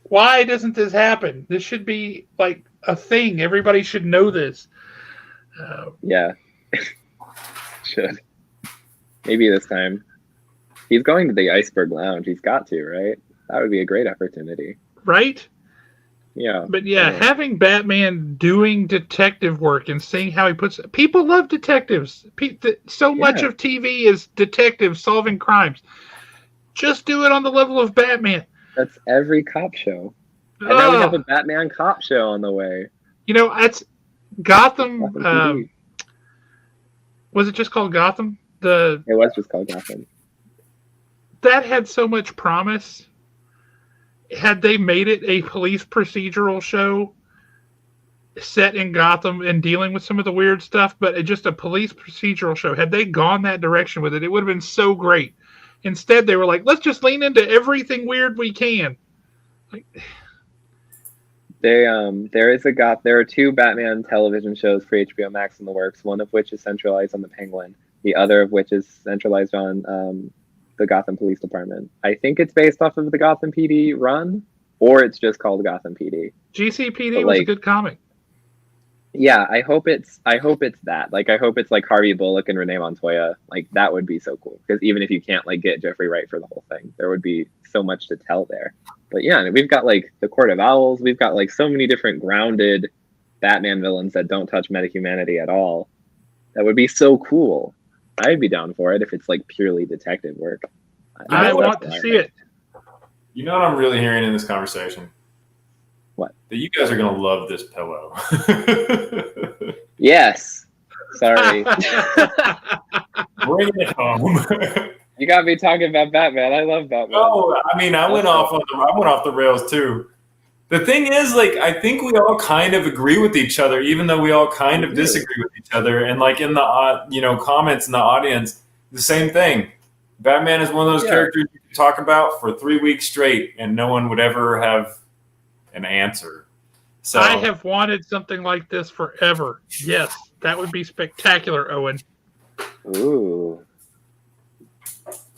Why doesn't this happen? This should be like a thing. Everybody should know this. Yeah. Should. Maybe this time. He's going to the Iceberg Lounge. He's got to, right? That would be a great opportunity. Right? Yeah. But yeah, having Batman doing detective work and seeing how he puts... People love detectives. So much of TV is detectives solving crimes. Just do it on the level of Batman. That's every cop show. And now we have a Batman cop show on the way. You know, that's Gotham. TV. Was it just called Gotham? It was just called Gotham. That had so much promise. Had they made it a police procedural show set in Gotham and dealing with some of the weird stuff, but just a police procedural show, had they gone that direction with it, it would have been so great. Instead, they were like, let's just lean into everything weird we can. Like, there are 2 Batman television shows for HBO Max in the works, one of which is centralized on the Penguin, the other of which is centralized on the Gotham Police Department. I think it's based off of the Gotham PD run, or it's just called Gotham PD. GCPD was a good comic. Yeah, I hope it's that. Like, I hope it's like Harvey Bullock and Renee Montoya. Like, that would be so cool. Because even if you can't like get Jeffrey Wright for the whole thing, there would be so much to tell there. But yeah, we've got like the Court of Owls. We've got like so many different grounded Batman villains that don't touch metahumanity at all. That would be so cool. I'd be down for it if it's like purely detective work. I want to see it. You know what I'm really hearing in this conversation? What? That you guys are going to love this pillow. Yes. Sorry. Bring it home. You got me talking about Batman. I love Batman. No, I mean, I went off the rails too. The thing is, like, I think we all kind of agree with each other, even though we all kind of disagree with each other. And like in the comments in the audience, the same thing. Batman is one of those characters you can talk about for 3 weeks straight, and no one would ever have an answer. So I have wanted something like this forever. Yes, that would be spectacular, Owen. Ooh.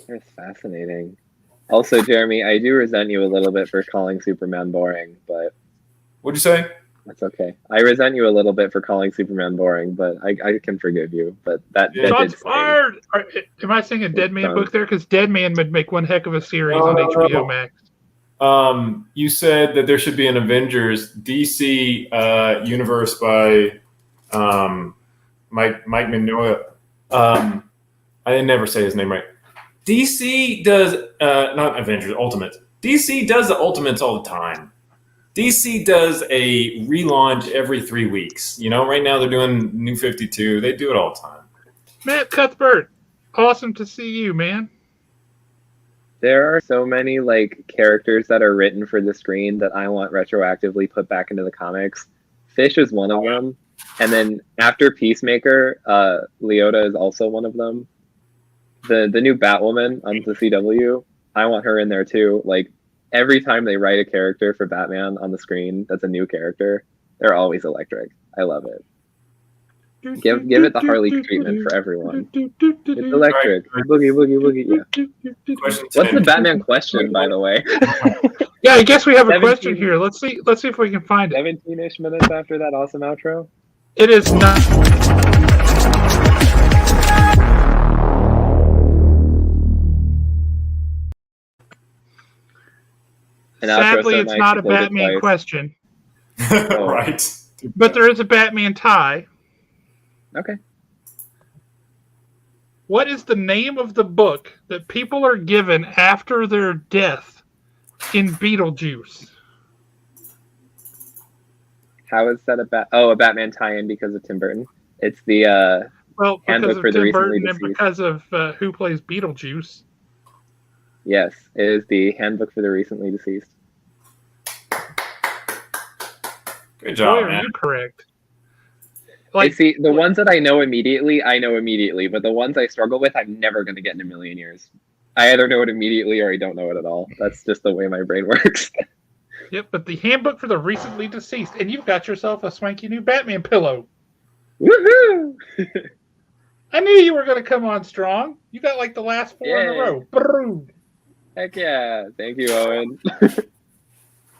That's fascinating. Also, Jeremy, I do resent you a little bit for calling Superman boring, but... What'd you say? That's okay. I resent you a little bit for calling Superman boring, but I can forgive you. But that Shots fired! Am I saying a Dead Man book there? Because Dead Man would make one heck of a series on HBO Max. You said that there should be an Avengers DC universe by Mike Mignola. I didn't never say his name right. DC does not Avengers Ultimate. DC does the Ultimates all the time. DC does a relaunch every 3 weeks. You know, right now they're doing New 52. They do it all the time. Matt Cuthbert, awesome to see you, man. There are so many like characters that are written for the screen that I want retroactively put back into the comics. Fish is one of them. And then after Peacemaker, Leota is also one of them. The new Batwoman on the CW, I want her in there too. Like every time they write a character for Batman on the screen that's a new character, they're always electric. I love it. Give it the Harley treatment for everyone. It's electric. Boogie, boogie, boogie. Yeah. What's the Batman question, by the way? Yeah, I guess we have a question here. Let's see if we can find it. 17-ish minutes after that awesome outro. It is not. Sadly, it's not a Batman question. Right. But there is a Batman tie. Okay. What is the name of the book that people are given after their death in Beetlejuice? How is that a Batman tie-in because of Tim Burton? It's the because of Tim Burton and because of who plays Beetlejuice. Yes, it is the Handbook for the Recently Deceased. Good job, Boy, man. Are you correct? See, the ones that I know immediately, but the ones I struggle with, I'm never going to get in a million years. I either know it immediately or I don't know it at all. That's just the way my brain works. Yep, but the Handbook for the Recently Deceased, and you've got yourself a swanky new Batman pillow. Woohoo! I knew you were going to come on strong. You got like the last 4 in a row. Brrr. Heck yeah. Thank you, Owen.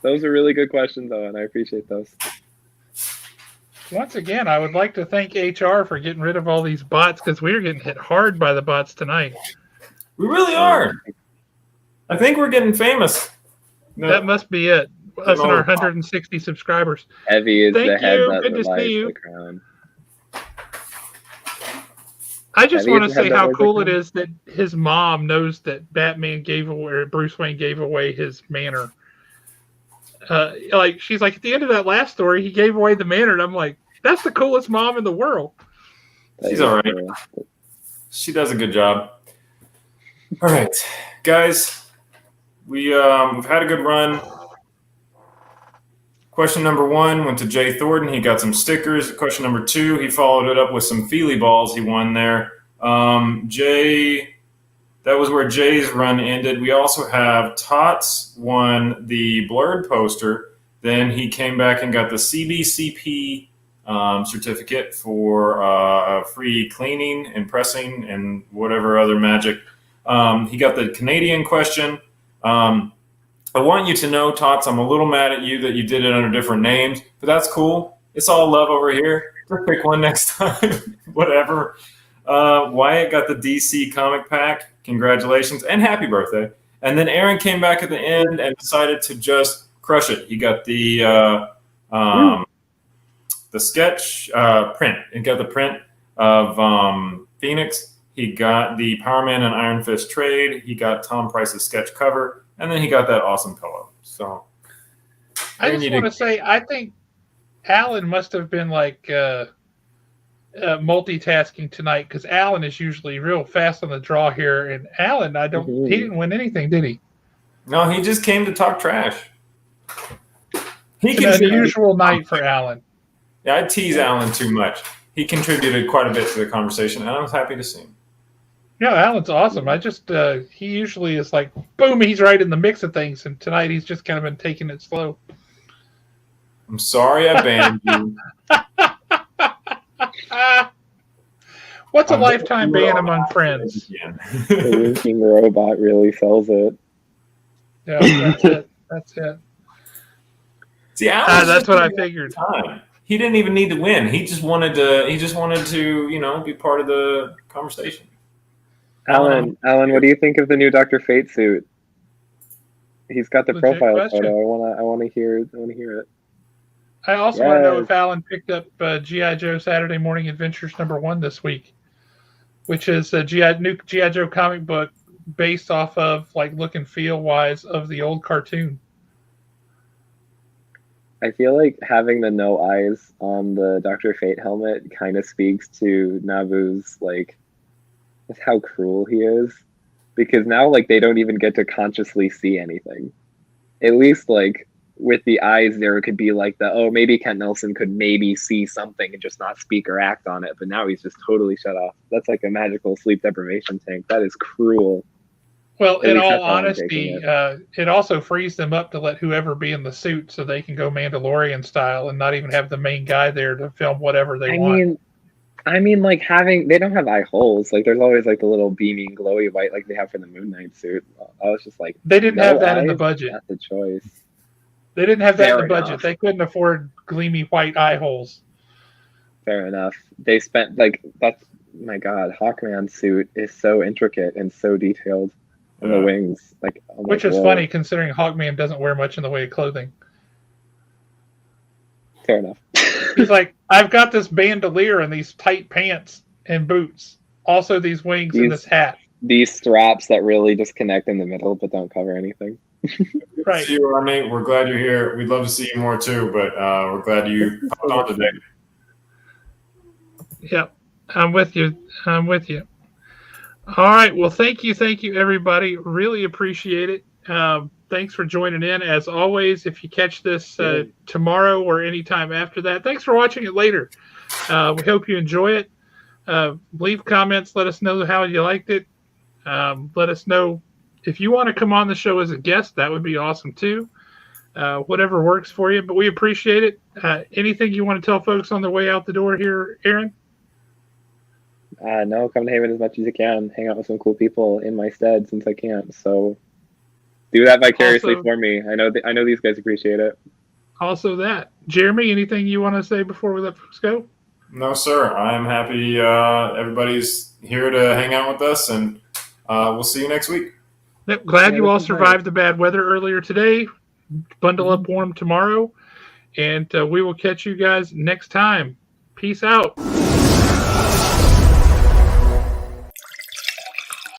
Those are really good questions, Owen. I appreciate those. Once again, I would like to thank HR for getting rid of all these bots because we were getting hit hard by the bots tonight. We really are. I think we're getting famous. No. That must be it. Us and our 160 subscribers. Heavy is the head that Good to see you. The crown. I just want to say how cool it is that his mom knows that Batman gave away, or Bruce Wayne gave away his manor. Like she's like, at the end of that last story, he gave away the manor, and I'm like, that's the coolest mom in the world. She's all right. She does a good job. All right, guys, we've had a good run. Question number 1 went to Jay Thornton. He got some stickers. Question number 2, he followed it up with some Feely balls. He won there. Jay, that was where Jay's run ended. We also have Tots won the blurred poster. Then he came back and got the CBCP certificate for free cleaning and pressing and whatever other magic. He got the Canadian question. I want you to know, Tots, I'm a little mad at you that you did it under different names, but that's cool. It's all love over here. We'll pick one next time. Whatever. Wyatt got the DC comic pack. Congratulations and happy birthday. And then Aaron came back at the end and decided to just crush it. He got the sketch print. He got the print of Phoenix. He got the Power Man and Iron Fist trade. He got Tom Price's sketch cover. And then he got that awesome pillow. So I just want to say, I think Alan must have been like multitasking tonight because Alan is usually real fast on the draw here. And Alan, he didn't win anything, did he? No, he just came to talk trash. It's an unusual night for Alan. Yeah, I tease Alan too much. He contributed quite a bit to the conversation, and I was happy to see him. Yeah, Alan's awesome. I just, he usually is like, boom, he's right in the mix of things. And tonight he's just kind of been taking it slow. I'm sorry I banned you. What's a lifetime ban among friends? The winking robot really sells it. Yeah, that's it. That's it. See, Alan, that's what I figured. He didn't even need to win. He just wanted to, be part of the conversation. Alan, what do you think of the new Dr. Fate suit? He's got the profile photo. I want to hear it. I also want to know if Alan picked up G.I. Joe Saturday Morning Adventures #1 this week, which is a new G.I. Joe comic book based off of, like, look and feel wise of the old cartoon. I feel like having the no eyes on the Dr. Fate helmet kind of speaks to Nabu's, like, just how cruel he is. Because now, like, they don't even get to consciously see anything. At least, like, with the eyes there, it could be like maybe Kent Nelson could maybe see something and just not speak or act on it, but now he's just totally shut off. That's like a magical sleep deprivation tank. That is cruel. Well, At in least all that's how I'm honesty, taking it. it also frees them up to let whoever be in the suit so they can go Mandalorian style and not even have the main guy there to film whatever they want. I mean, like they don't have eye holes. Like there's always like the little beaming, glowy white like they have for the Moon Knight suit. I was just like, They didn't no have that in the eyes? budget. That's a choice. They didn't have that in Fair the budget. enough. They couldn't afford gleamy white eye holes. Fair enough. They spent my God, Hawkman's suit is so intricate and so detailed. And the wings, Which is funny considering Hawkman doesn't wear much in the way of clothing. Fair enough. He's like, I've got this bandolier and these tight pants and boots. Also these wings and this hat. These straps that really just connect in the middle but don't cover anything. Right. See you, Army. We're glad you're here. We'd love to see you more too, but we're glad you popped on today. Yep. I'm with you. All right. Well, thank you, everybody. Really appreciate it. Thanks for joining in. As always, if you catch this tomorrow or anytime after that, thanks for watching it later. We hope you enjoy it. Leave comments. Let us know how you liked it. Let us know if you want to come on the show as a guest. That would be awesome too. Whatever works for you. But we appreciate it. Anything you want to tell folks on their way out the door here, Aaron? No, come to Haven as much as you can. Hang out with some cool people in my stead since I can't. So do that vicariously for me. I know these guys appreciate it. Also that. Jeremy, anything you want to say before we let folks go? No, sir. I'm happy everybody's here to hang out with us, and we'll see you next week. Yep, glad you all survived the bad weather earlier today. Bundle up warm tomorrow, and we will catch you guys next time. Peace out.